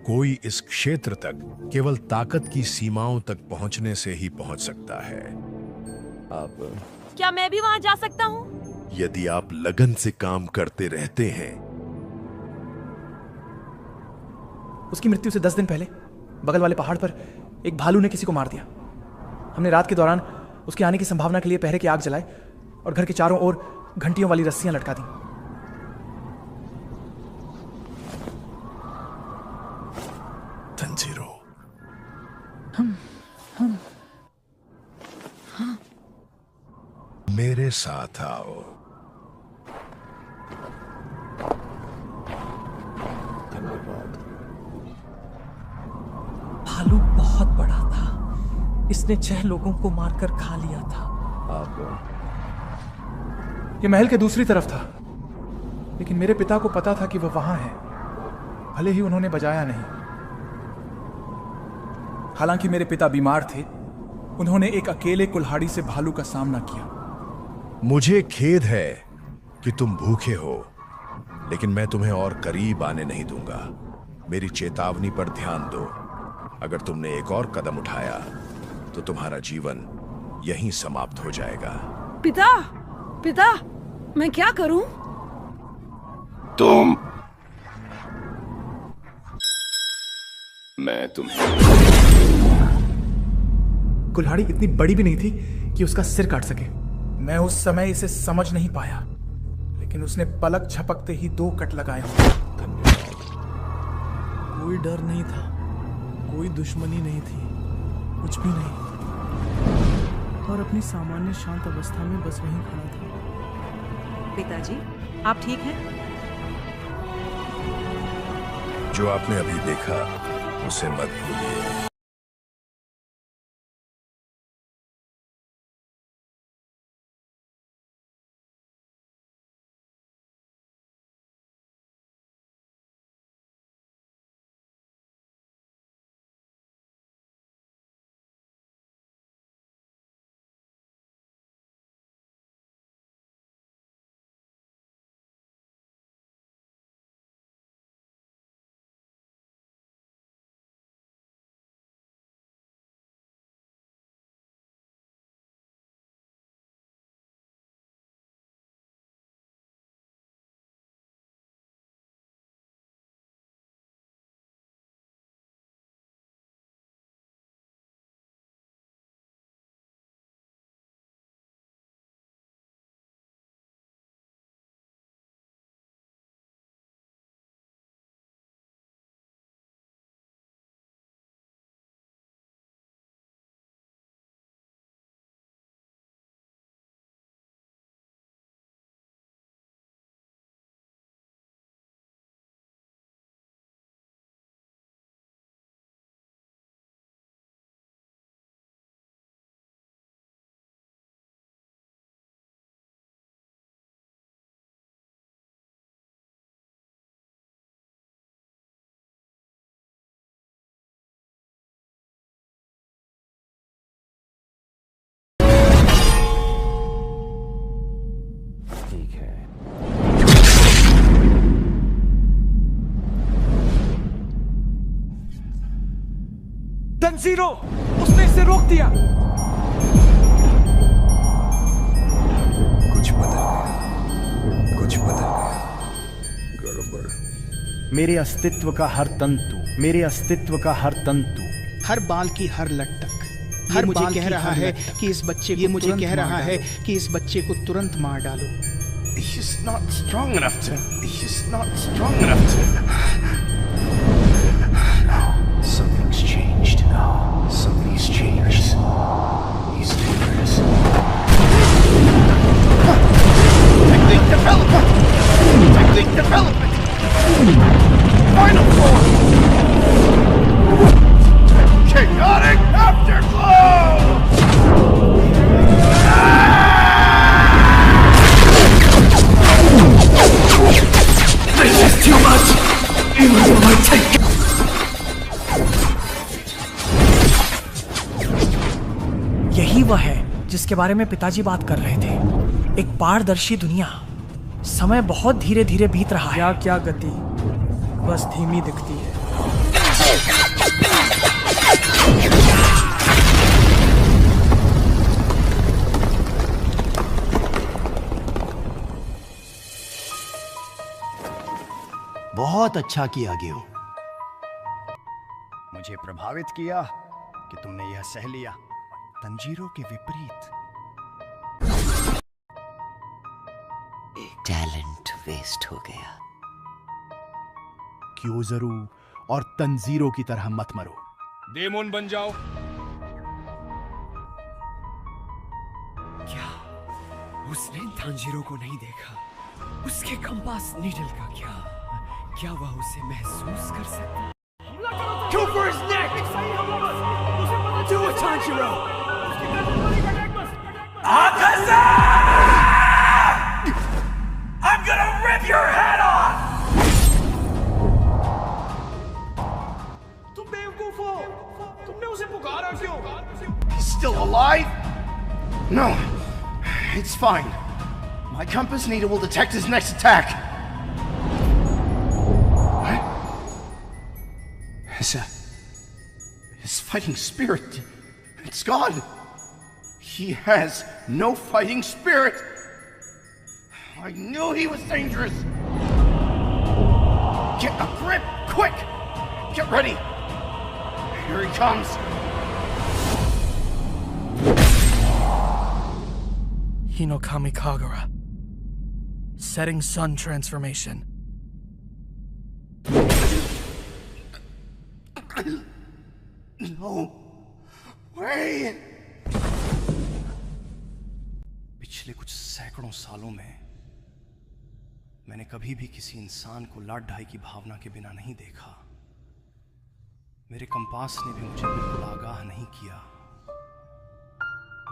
कोई इस क्षेत्र तक केवल ताकत की सीमाओं तक पहुंचने से ही पहुंच सकता है। आप क्या मैं भी वहां जा सकता हूँ? यदि आप लगन से काम करते रहते हैं। उसकी मृत्यु से 10 दिन पहले बगल वाले पहाड़ पर एक भालू ने किसी को मार दिया। हमने रात के दौरान उसके आने की संभावना के लिए पहरे की आग जलाई और घर के चारों ओर घंटियों वाली रस्सियां लटका दी। तंजीरो, हाँ। मेरे साथ आओ। भालू बहुत बड़ा था। इसने 6 लोगों को मारकर खा लिया था। ये महल के दूसरी तरफ था, लेकिन मेरे पिता को पता था कि वह वहां है, भले ही उन्होंने बजाया नहीं। हालांकि मेरे पिता बीमार थे, उन्होंने एक अकेले कुल्हाड़ी से भालू का सामना किया। मुझे खेद है कि तुम भूखे हो, लेकिन मैं तुम्हें और करीब आने नहीं दूंगा। मेरी चेतावनी पर ध्यान दो। अगर तुमने एक और कदम उठाया तो तुम्हारा जीवन यहीं समाप्त हो जाएगा। पिता, पिता, मैं क्या करूं? तुम मैं तुम्हें कुल्हाड़ी इतनी बड़ी भी नहीं थी कि उसका सिर काट सके। मैं उस समय इसे समझ नहीं पाया, लेकिन उसने पलक झपकते ही 2 कट लगाए। कोई डर नहीं था, कोई दुश्मनी नहीं थी, कुछ भी नहीं, और अपनी सामान्य शांत अवस्था में बस वहीं खड़ा था। पिताजी, आप ठीक हैं? जो आपने अभी देखा उसे मत भूलिए। तंजीरो, उसने इसे रोक दिया। कुछ बदल गया, कुछ बदल गया। गड़बड़। मेरे अस्तित्व का हर तंतु, मेरे अस्तित्व का हर तंतु, हर बाल की हर लटक, हर मुझे कह रहा है कि इस बच्चे को, मुझे कह रहा है कि इस बच्चे को तुरंत मार डालो। He's not strong enough to. He's not strong enough to. No, something's changed. No, something's changed. He's dangerous. Technique development. Technique development. Final form. Chaotic afterglow. This is too much! Even for my take! यही वह है जिसके बारे में पिताजी बात कर रहे थे। एक पारदर्शी दुनिया। समय बहुत धीरे धीरे बीत रहा है। क्या गति, बस धीमी दिखती है। बहुत अच्छा किया गियो। मुझे प्रभावित किया कि तुमने यह सह लिया। तंजीरों के विपरीत। एक टैलेंट वेस्ट हो गया। क्योजरू और तंजीरों की तरह मत मरो। डेमोन बन जाओ। क्या उसने तांजीरो को नहीं देखा? उसके कंपास नीडल का क्या वह उसे महसूस कर सकता? Go for his neck! Do it, Tanjiro! Akaza! I'm gonna rip your head off! तुम बेवकूफ हो। तुमने उसे पुकारा क्यों? He's still alive? No, it's fine. My compass needle will detect his next attack. His fighting spirit, it's gone. He has no fighting spirit. I knew he was dangerous. Get a grip, quick! Get ready. Here he comes. Hinokami Kagura. Setting sun transformation. No way! पिछले कुछ सैकड़ों सालों में मैंने कभी भी किसी इंसान को लाड ढाई की भावना के बिना नहीं देखा। मेरे कंपास ने भी मुझे बिल्कुल आगाह नहीं किया।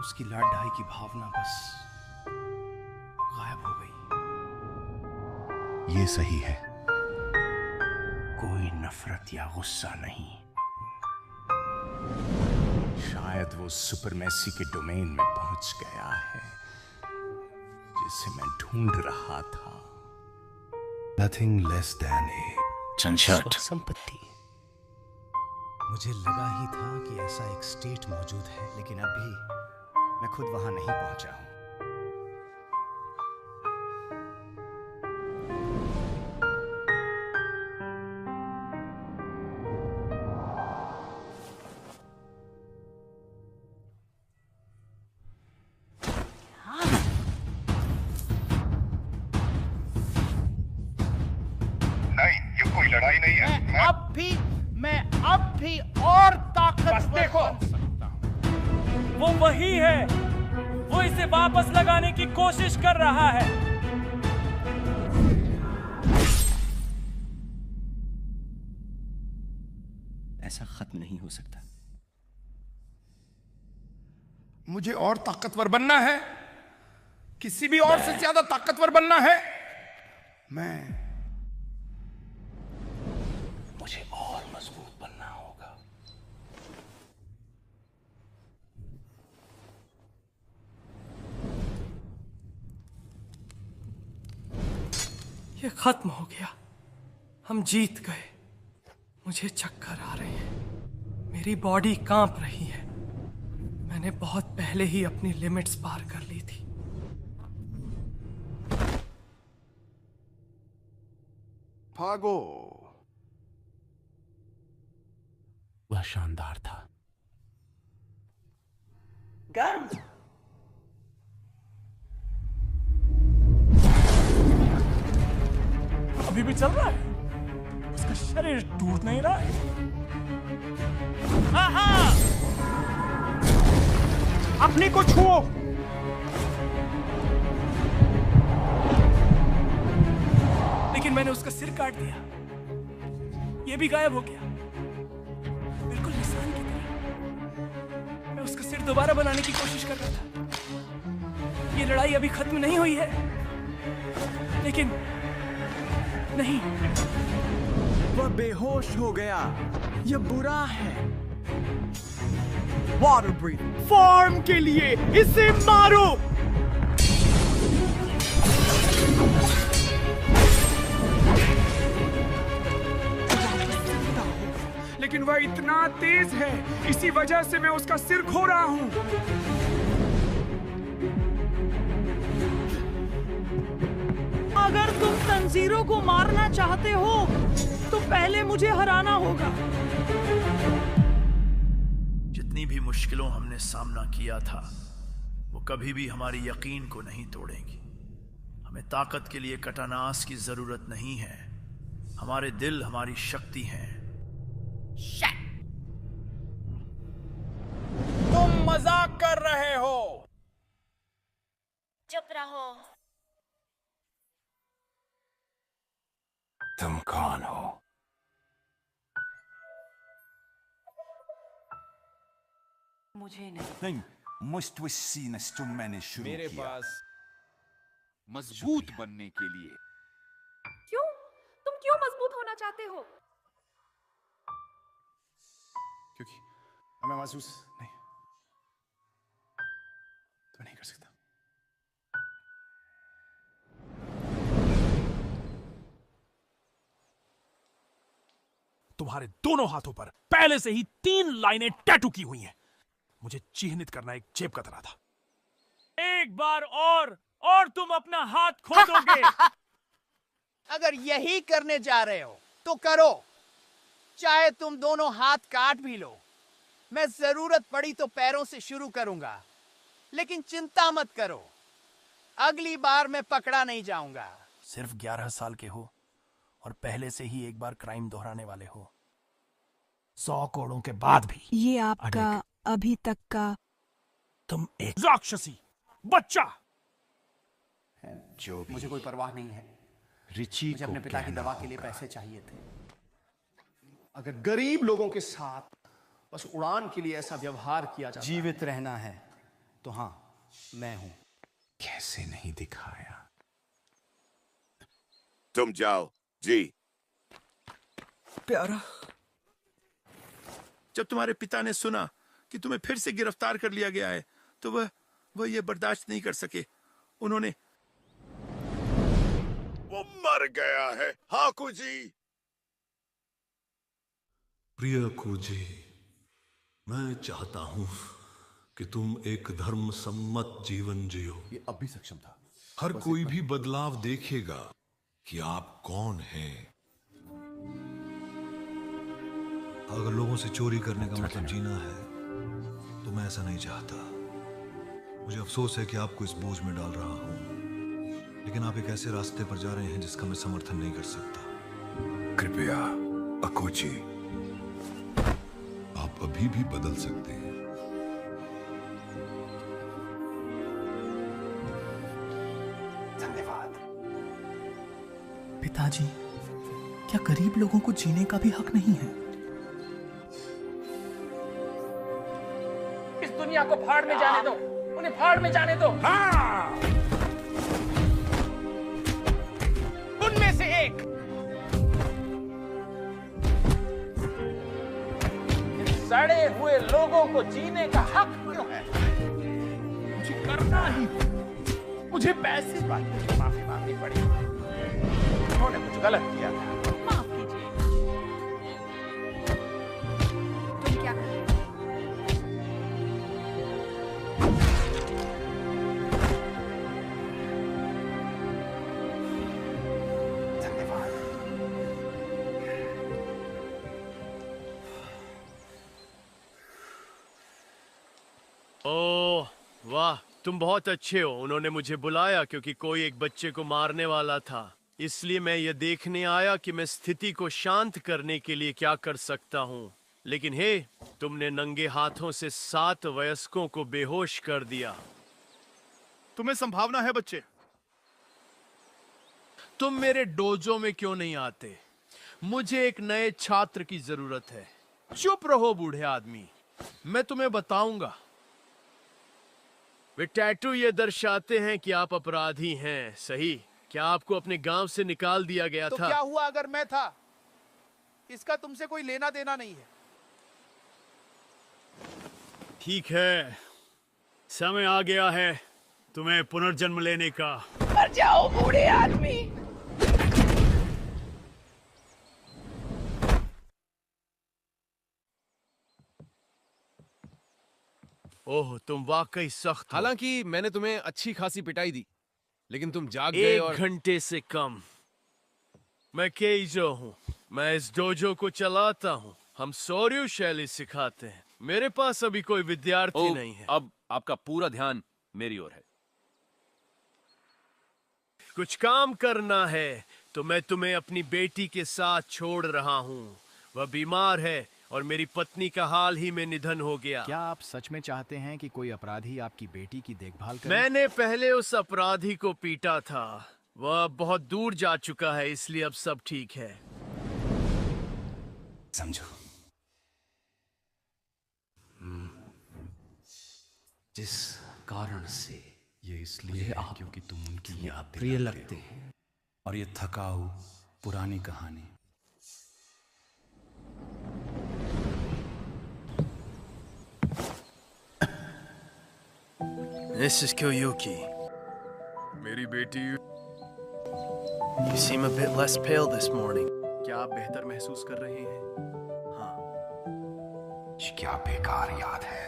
उसकी लाड ढाई की भावना बस गायब हो गई। ये सही है, कोई नफरत या गुस्सा नहीं। शायद वो सुपरमेसी के डोमेन में पहुंच गया है जिसे मैं ढूंढ रहा था। Nothing less than a चंचट। संपत्ति। मुझे लगा ही था कि ऐसा एक स्टेट मौजूद है, लेकिन अभी मैं खुद वहां नहीं पहुंचा हूं। लड़ाई नहीं है। मैं अब भी और ताकतवर देखो। वो वही है। वो इसे वापस लगाने की कोशिश कर रहा है। ऐसा खत्म नहीं हो सकता। मुझे और ताकतवर बनना है। किसी भी और से ज्यादा ताकतवर बनना है। मुझे और मजबूत बनना होगा। ये खत्म हो गया। हम जीत गए। मुझे चक्कर आ रहे हैं। मेरे मेरी बॉडी कांप रही है। मैंने बहुत पहले ही अपनी लिमिट्स पार कर ली थी। भागो। वह शानदार था। गर्म। अभी भी चल रहा है। उसका शरीर टूट नहीं रहा है। आहा! अपने को छुओ। लेकिन मैंने उसका सिर काट दिया। ये भी गायब हो गया, बिल्कुल निशान की तरह। मैं उसका सिर दोबारा बनाने की कोशिश कर रहा था। ये लड़ाई अभी खत्म नहीं हुई है। लेकिन नहीं, वह बेहोश हो गया। यह बुरा है। वाटर ब्रीथ फॉर्म के लिए इसे मारो। लेकिन वह इतना तेज है, इसी वजह से मैं उसका सिर खो रहा हूं। अगर तुम तंजीरों को मारना चाहते हो तो पहले मुझे हराना होगा। जितनी भी मुश्किलों हमने सामना किया था वो कभी भी हमारी यकीन को नहीं तोड़ेंगी। हमें ताकत के लिए कटानास की जरूरत नहीं है। हमारे दिल हमारी शक्ति है। तुम मजाक कर रहे हो। चुप रहो। तुम कौन हो? मुझे नहीं, मुस्तविसीनस जो मैंने शुरू मेरे किया। पास मजबूत बनने के लिए। क्यों? तुम क्यों मजबूत होना चाहते हो? क्योंकि मैं महसूस नहीं तो नहीं कर सकता। तुम्हारे दोनों हाथों पर पहले से ही 3 लाइनें टैटू की हुई हैं। मुझे चिह्नित करना एक जेब का तरह था। एक बार और तुम अपना हाथ खो दोगे। अगर यही करने जा रहे हो तो करो, चाहे तुम दोनों हाथ काट भी लो। मैं जरूरत पड़ी तो पैरों से शुरू करूंगा, लेकिन चिंता मत करो, अगली बार मैं पकड़ा नहीं जाऊंगा। सिर्फ 11 साल के हो और पहले से ही एक बार क्राइम दोहराने वाले हो। 100 कोड़ों के बाद भी ये आपका अभी तक का तुम एक राक्षसी बच्चा। जो भी मुझे कोई परवाह नहीं है। रिची मुझे अपने पिता की दवा के लिए पैसे चाहिए थे। अगर गरीब लोगों के साथ बस उड़ान के लिए ऐसा व्यवहार किया जाता, जीवित रहना है तो हाँ मैं हूं। कैसे नहीं दिखाया? तुम जाओ जी। प्यारा, जब तुम्हारे पिता ने सुना कि तुम्हें फिर से गिरफ्तार कर लिया गया है तो वह यह बर्दाश्त नहीं कर सके। उन्होंने वो मर गया है। हाकू जी। प्रिय कूजी, मैं चाहता हूं कि तुम एक धर्म सम्मत जीवन जियो। ये अब भी सक्षम था। हर कोई भी बदलाव देखेगा कि आप कौन हैं। अगर लोगों से चोरी करने का मतलब जीना है तो मैं ऐसा नहीं चाहता। मुझे अफसोस है कि आपको इस बोझ में डाल रहा हूं, लेकिन आप एक ऐसे रास्ते पर जा रहे हैं जिसका मैं समर्थन नहीं कर सकता। कृपया अकोची, आप अभी भी बदल सकते हैं। धन्यवाद। पिताजी, क्या गरीब लोगों को जीने का भी हक नहीं है? इस दुनिया को फाड़ में जाने दो, उन्हें फाड़ में जाने दो। हाँ! उनमें से एक इन सड़े हुए लोगों को जीने का हक क्यों है? मुझे करना ही, मुझे पैसे माफी मांगनी पड़ी। उन्होंने कुछ गलत किया था। माफ कीजिए। तुम क्या कर रहे हो? ओह वाह, तुम बहुत अच्छे हो। उन्होंने मुझे बुलाया क्योंकि कोई एक बच्चे को मारने वाला था। इसलिए मैं ये देखने आया कि मैं स्थिति को शांत करने के लिए क्या कर सकता हूँ। लेकिन हे, तुमने नंगे हाथों से 7 वयस्कों को बेहोश कर दिया। तुम्हें संभावना है बच्चे। तुम मेरे डोजो में क्यों नहीं आते? मुझे एक नए छात्र की जरूरत है। चुप रहो बूढ़े आदमी, मैं तुम्हें बताऊंगा। वे टैटू ये दर्शाते हैं कि आप अपराधी हैं, सही? क्या आपको अपने गांव से निकाल दिया गया तो था? क्या हुआ अगर मैं था? इसका तुमसे कोई लेना देना नहीं है। ठीक है, समय आ गया है तुम्हें पुनर्जन्म लेने का। मर जाओ बूढ़े आदमी। ओह, तुम वाकई सख्त हो। हालांकि मैंने तुम्हें अच्छी खासी पिटाई दी, लेकिन तुम जाग गए और 1 घंटे से कम। मैं केइजो हूँ, मैं इस डोजो को चलाता हूँ। हम सौर्य शैली सिखाते हैं। मेरे पास अभी कोई विद्यार्थी नहीं है। अब आपका पूरा ध्यान मेरी ओर है। कुछ काम करना है तो मैं तुम्हें अपनी बेटी के साथ छोड़ रहा हूँ। वह बीमार है और मेरी पत्नी का हाल ही में निधन हो गया। क्या आप सच में चाहते हैं कि कोई अपराधी आपकी बेटी की देखभाल करे? मैंने पहले उस अपराधी को पीटा था। वह बहुत दूर जा चुका है, इसलिए अब सब ठीक है। समझो, जिस कारण से ये इसलिए आप क्योंकि तुम उनकी याद प्रिय लगते हैं, और ये थकाऊ पुरानी कहानी This is Koyuki. मेरी बेटी। You seem a bit less pale this morning. क्या आप बेहतर महसूस कर रहे हैं? क्या बेकार याद है।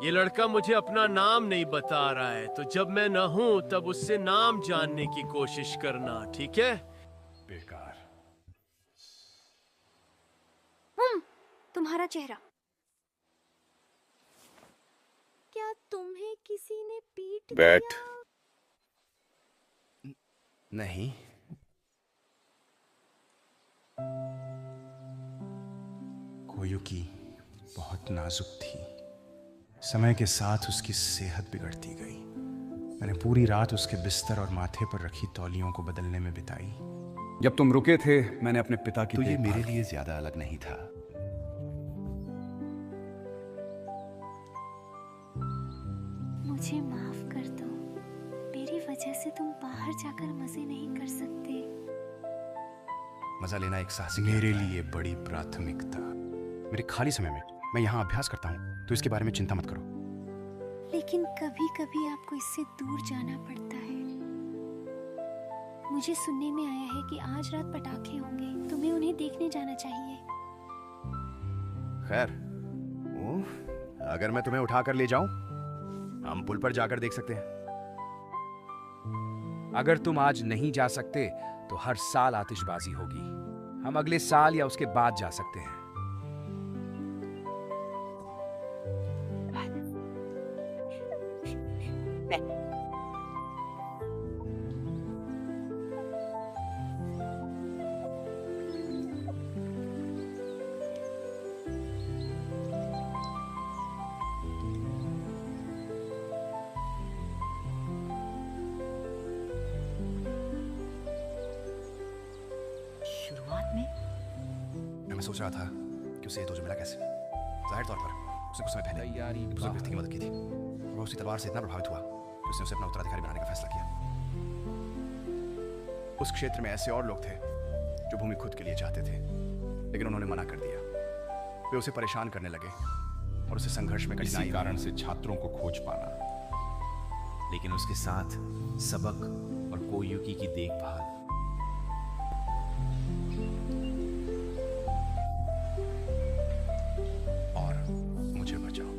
ये लड़का मुझे अपना नाम नहीं बता रहा है, तो जब मैं न हूं तब उससे नाम जानने की कोशिश करना, ठीक है? बेकार। तुम्हारा चेहरा। क्या तुम्हें किसी ने पीट बैठ। नहीं, कोयुकी बहुत नाजुक थी। समय के साथ उसकी सेहत बिगड़ती गई। मैंने पूरी रात उसके बिस्तर और माथे पर रखी तौलियों को बदलने में बिताई। जब तुम रुके थे, मैंने अपने पिता की तो ये मेरे लिए ज्यादा अलग नहीं था। मुझे माफ कर दो। मेरी वजह से तुम बाहर जाकर मजे नहीं कर सकते। मजा लेना एक साहसी मेरे लिए बड़ी प्राथमिकता। मेरे खाली समय में मैं यहाँ अभ्यास करता हूँ, तो इसके बारे में चिंता मत करो। लेकिन कभी कभी आपको इससे दूर जाना पड़ता है। मुझे सुनने में आया है कि आज रात पटाखे होंगे। तुम्हें उन्हें देखने जाना चाहिए। खैर, अगर मैं तुम्हें उठा कर ले जाऊं, हम पुल पर जाकर देख सकते हैं। अगर तुम आज नहीं जा सकते तो हर साल आतिशबाजी होगी। हम अगले साल या उसके बाद जा सकते हैं। शुरुआत में मैं सोच रहा था कि उसे तो जो मिला कैसे। जाहिर तौर पर उसने कुछ समय पहले एक बुजुर्ग व्यक्ति की मदद की थी, और वो उसकी तलवार से इतना प्रभावित हुआ कि उसने उसे अपना उत्तराधिकारी बनाने का फैसला किया। उस क्षेत्र में ऐसे और लोग थे जो भूमि खुद के लिए चाहते थे, लेकिन उन्होंने मना कर दिया। वे उसे परेशान करने लगे और उसे संघर्ष में इसी कारण से छात्रों को खोज पाना, लेकिन उसके साथ सबक और कोयुकी की देखभाल। और मुझे बचाओ।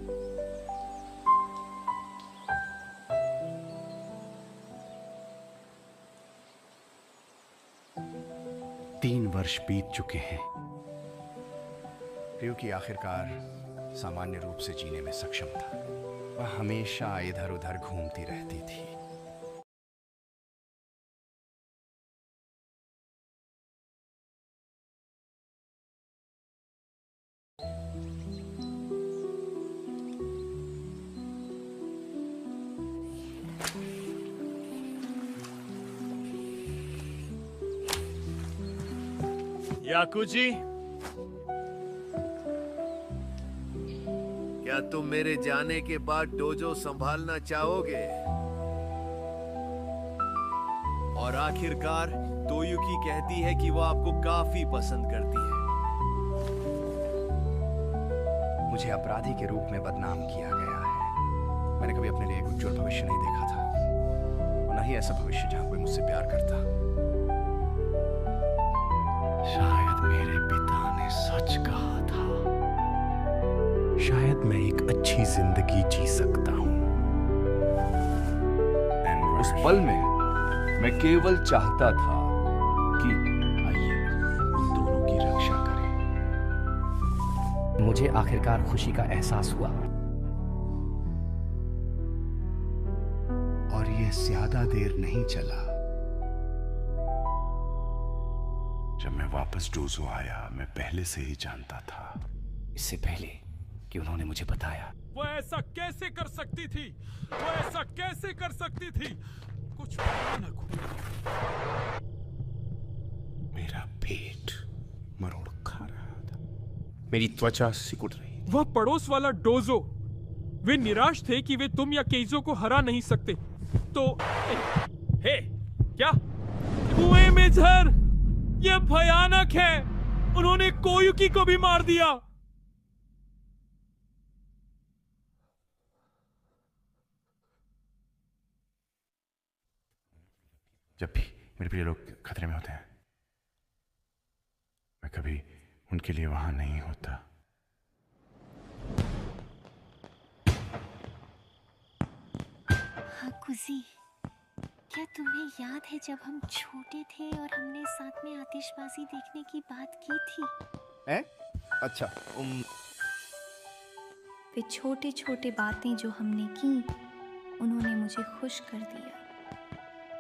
तीन वर्ष बीत चुके हैं। क्योंकि आखिरकार सामान्य रूप से जीने में सक्षम था। वह हमेशा इधर उधर घूमती रहती थी। याकुजी, क्या तुम मेरे जाने के बाद डोजो संभालना चाहोगे? और आखिरकार तोयुकी कहती है कि वो आपको काफी पसंद करती है। मुझे अपराधी के रूप में बदनाम किया गया है। मैंने कभी अपने लिए एक उज्जवल भविष्य नहीं देखा था, और न ही ऐसा भविष्य जहां कोई मुझसे प्यार करता। शायद मेरे पिता ने सच कहा था। शायद मैं एक अच्छी जिंदगी जी सकता हूं। उस पल में मैं केवल चाहता था कि आइए उन दोनों की रक्षा करें। मुझे आखिरकार खुशी का एहसास हुआ, और यह ज्यादा देर नहीं चला। जब मैं वापस डोजो आया, मैं पहले से ही जानता था, इससे पहले कि उन्होंने मुझे बताया। वो ऐसा कैसे कर सकती थी? वो ऐसा कैसे कर सकती थी? कुछ न मेरा पेट मरोड़ खा रहा था, मेरी त्वचा सिकुड़ रही। वह पड़ोस वाला डोजो, वे निराश थे कि वे तुम या केइजो को हरा नहीं सकते। तो हे, क्या कुएं में झर, यह भयानक है। उन्होंने कोयुकी को भी मार दिया। जब भी मेरे प्रिय लोग खतरे में होते हैं, मैं कभी उनके लिए वहां नहीं होता। हाकुजी, क्या तुम्हें याद है जब हम छोटे थे और हमने साथ में आतिशबाजी देखने की बात की थी? अच्छा, वे छोटे छोटे बातें जो हमने की, उन्होंने मुझे खुश कर दिया।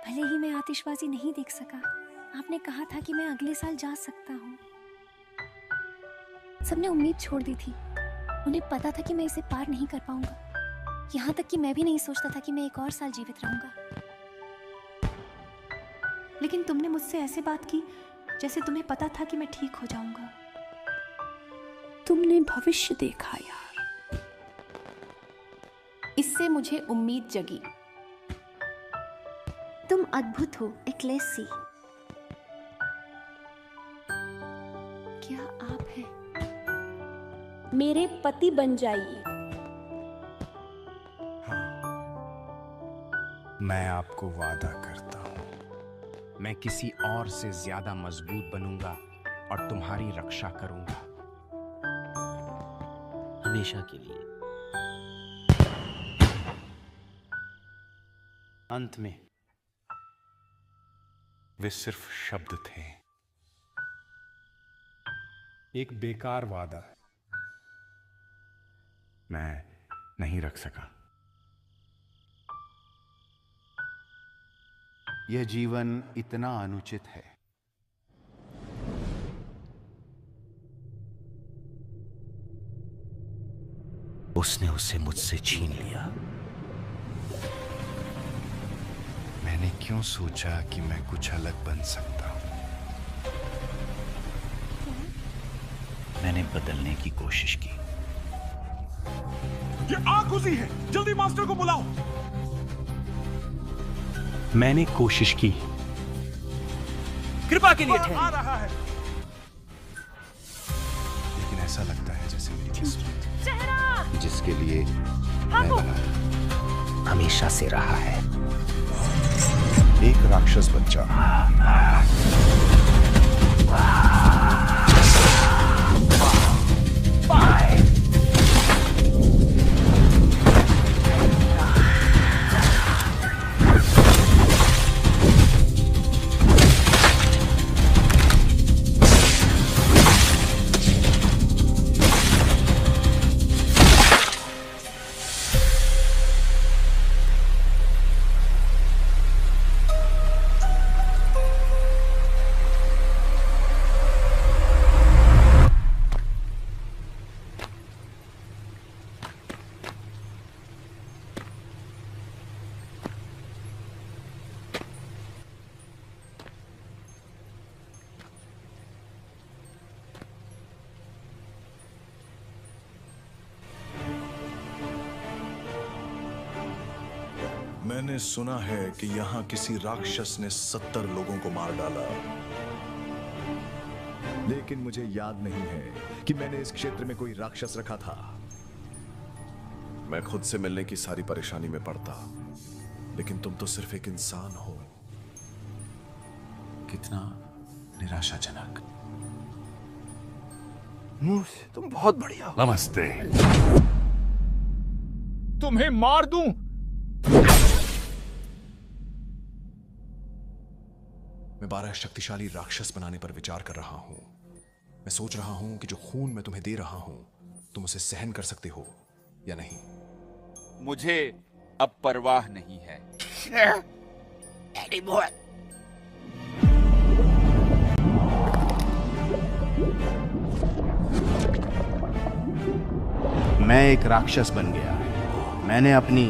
भले ही मैं आतिशबाजी नहीं देख सका, आपने कहा था कि मैं अगले साल जा सकता हूँ। सबने उम्मीद छोड़ दी थी। उन्हें पता था कि मैं इसे पार नहीं कर पाऊंगा। यहाँ तक कि मैं भी नहीं सोचता था कि मैं एक और साल जीवित रहूंगा। लेकिन तुमने मुझसे ऐसे बात की जैसे तुम्हें पता था कि मैं ठीक हो जाऊंगा। तुमने भविष्य देखा यार। इससे मुझे उम्मीद जगी। तुम अद्भुत हो एक्लेसी। क्या आप हैं? मेरे पति बन जाइए। मैं आपको वादा करता हूं, मैं किसी और से ज्यादा मजबूत बनूंगा और तुम्हारी रक्षा करूंगा, हमेशा के लिए। अंत में वे सिर्फ शब्द थे, एक बेकार वादा। मैं नहीं रख सका। यह जीवन इतना अनुचित है। उसने उसे मुझसे छीन लिया। मैंने क्यों सोचा कि मैं कुछ अलग बन सकता हूं? मैंने बदलने की कोशिश की। ये आकुजी है, जल्दी मास्टर को बुलाओ। मैंने कोशिश की। कृपा के लिए आ रहा है। लेकिन ऐसा लगता है जैसे मेरी किस्मत, चेहरा जिसके लिए मैं बना था, हमेशा से रहा है। एक राक्षस बच्चा। मैंने सुना है कि यहाँ किसी राक्षस ने 70 लोगों को मार डाला, लेकिन मुझे याद नहीं है कि मैंने इस क्षेत्र में कोई राक्षस रखा था। मैं खुद से मिलने की सारी परेशानी में पड़ता, लेकिन तुम तो सिर्फ एक इंसान हो। कितना निराशाजनक। तुम बहुत बढ़िया हो। नमस्ते। तुम्हें मार दूं? मैं 12 शक्तिशाली राक्षस बनाने पर विचार कर रहा हूं। मैं सोच रहा हूं कि जो खून मैं तुम्हें दे रहा हूं, तुम उसे सहन कर सकते हो या नहीं। मुझे अब परवाह नहीं है। मैं एक राक्षस बन गया। मैंने अपनी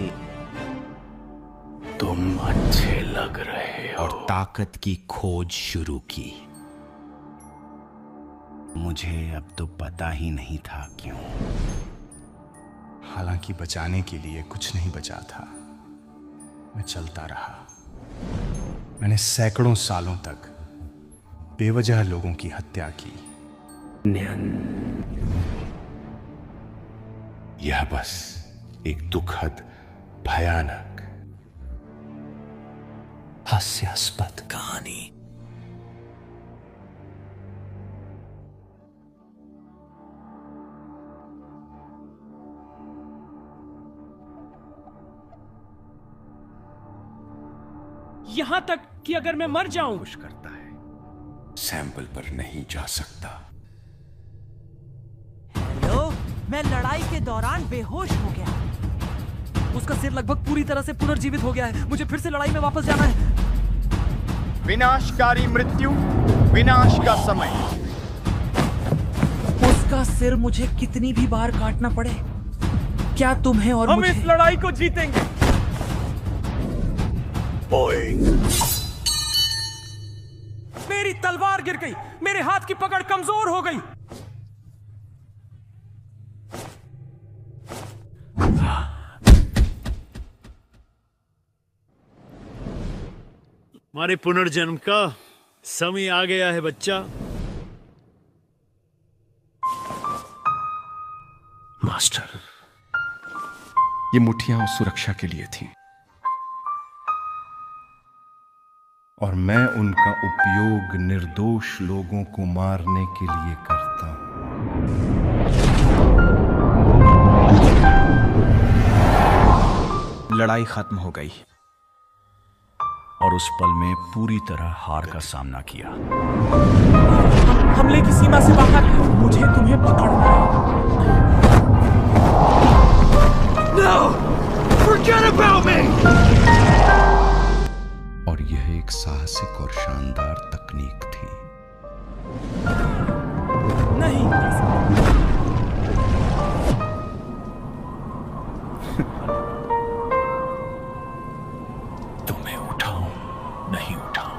तुम अच्छे लग रहे हो और ताकत की खोज शुरू की। मुझे अब तो पता ही नहीं था क्यों। हालांकि बचाने के लिए कुछ नहीं बचा था। मैं चलता रहा। मैंने सैकड़ों सालों तक बेवजह लोगों की हत्या की। यह बस एक दुखद, भयानक, हास्यास्पद कहानी। यहां तक कि अगर मैं मर जाऊं, खुश करता है, सैंपल पर नहीं जा सकता। हेलो, मैं लड़ाई के दौरान बेहोश हो गया। उसका सिर लगभग पूरी तरह से पुनर्जीवित हो गया है। मुझे फिर से लड़ाई में वापस जाना है। विनाशकारी मृत्यु, विनाश का समय। उसका सिर मुझे कितनी भी बार काटना पड़े, क्या तुम्हें और हम मुझे... इस लड़ाई को जीतेंगे। मेरी तलवार गिर गई। मेरे हाथ की पकड़ कमजोर हो गई। हमारे पुनर्जन्म का समय आ गया है बच्चा। मास्टर, ये मुट्ठियां सुरक्षा के लिए थीं, और मैं उनका उपयोग निर्दोष लोगों को मारने के लिए करता हूं। लड़ाई खत्म हो गई और उस पल में पूरी तरह हार का सामना किया। हमले की सीमा से बाहर है। मुझे तुम्हें पकड़ना है। No! Forget about me! और यह एक साहसिक और शानदार तकनीक थी। नहीं। तुम्हें उठाऊं, नहीं उठाऊं।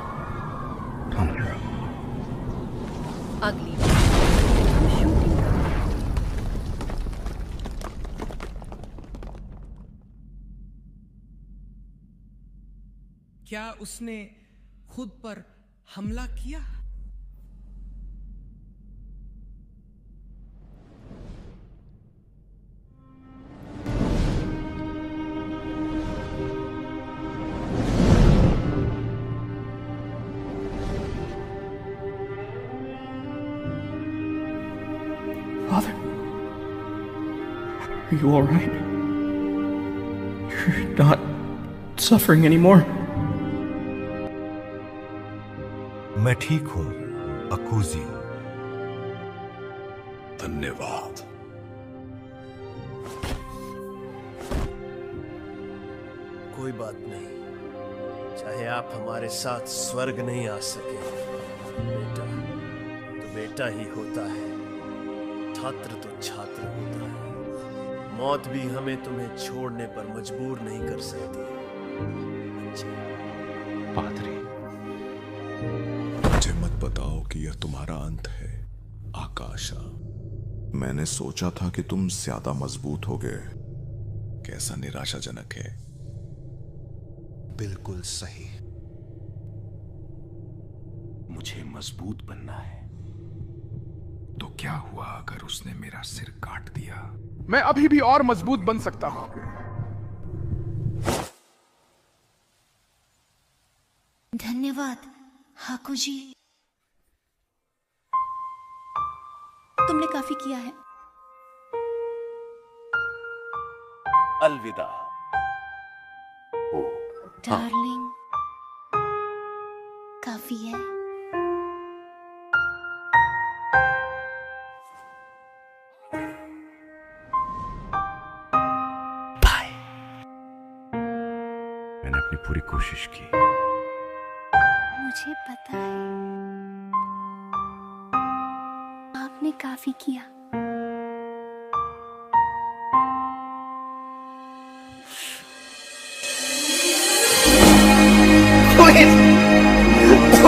अगली क्या उसने खुद पर हमला किया? Father, are you all right? You're not suffering anymore. मैं ठीक हूं, अकूजी। धन्यवाद। कोई बात नहीं, चाहे आप हमारे साथ स्वर्ग नहीं आ सके, बेटा तो बेटा ही होता है, छात्र तो छात्र होता है। मौत भी हमें तुम्हें छोड़ने पर मजबूर नहीं कर सकती। पादरी, मुझे मत बताओ कि यह तुम्हारा अंत है। आकाशा, मैंने सोचा था कि तुम ज्यादा मजबूत हो गए। कैसा निराशाजनक है। बिल्कुल सही। मुझे मजबूत बनना है। तो क्या हुआ अगर उसने मेरा सिर काट दिया? मैं अभी भी और मजबूत बन सकता हूं। धन्यवाद हाकू जी, तुमने काफी किया है। अलविदा डार्लिंग, काफी है। बाय। मैंने अपनी पूरी कोशिश की। मुझे पता है आपने काफी किया।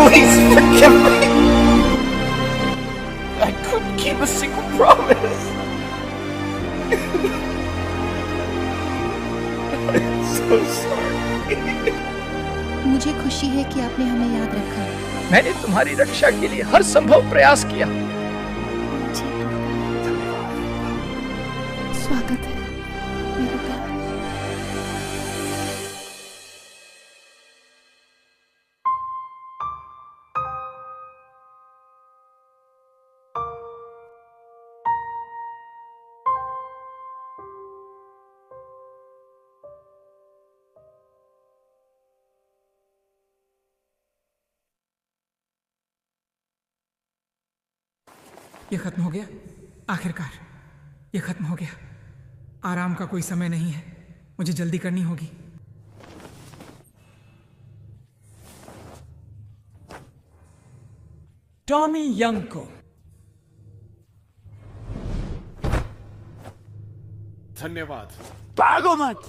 Please forgive me. I couldn't keep a single promise. I'm so sorry. मुझे खुशी है कि आपने हमें याद रखा। मैंने तुम्हारी रक्षा के लिए हर संभव प्रयास किया। स्वागत है मेरे प्यार। ये खत्म हो गया। आखिरकार ये खत्म हो गया। आराम का कोई समय नहीं है, मुझे जल्दी करनी होगी। टॉमी यंग को धन्यवाद। भागो मत।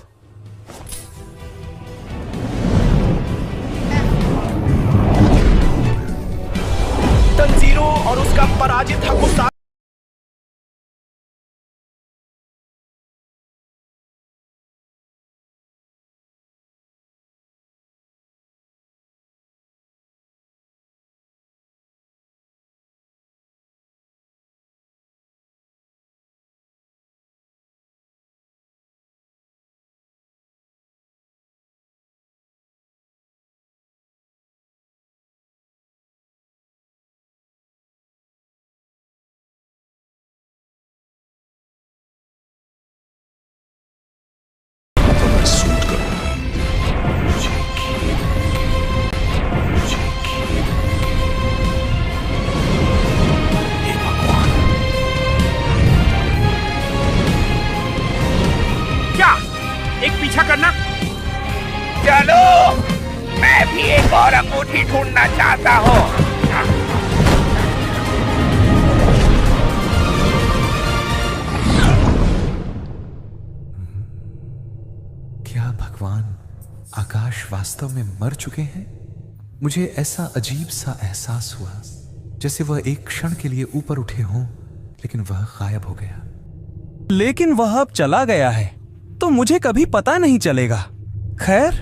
तंजीरो और उसका पराजित हकुसा करना। चलो, मैं भी एक और अंगूठी ढूंढना चाहता हूँ। क्या भगवान आकाश वास्तव में मर चुके हैं? मुझे ऐसा अजीब सा एहसास हुआ जैसे वह एक क्षण के लिए ऊपर उठे हों, लेकिन वह गायब हो गया। लेकिन वह अब चला गया है तो मुझे कभी पता नहीं चलेगा। खैर,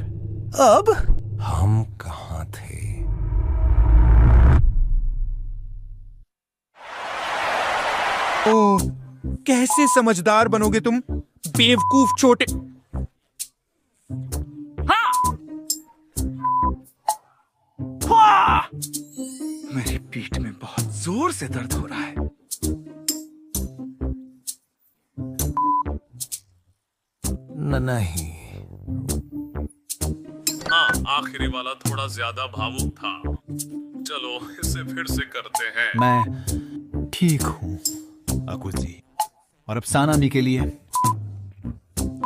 अब हम कहाँ थे? ओह, कैसे समझदार बनोगे तुम, बेवकूफ छोटे। हाँ! मेरी पीठ में बहुत जोर से दर्द हो रहा है। नहीं। हाँ, आखिरी वाला थोड़ा ज्यादा भावुक था। चलो इसे फिर से करते हैं। मैं ठीक हूँ अकुजी, और अब सानामी के लिए।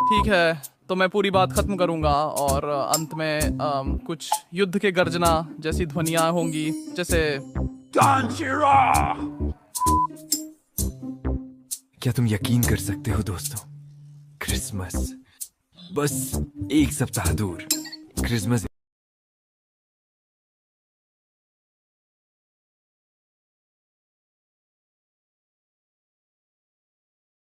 ठीक है, तो मैं पूरी बात खत्म करूंगा और अंत में कुछ युद्ध के गर्जना जैसी ध्वनियां होंगी, जैसे क्या तुम यकीन कर सकते हो दोस्तों, क्रिसमस बस एक सप्ताह दूर। क्रिसमस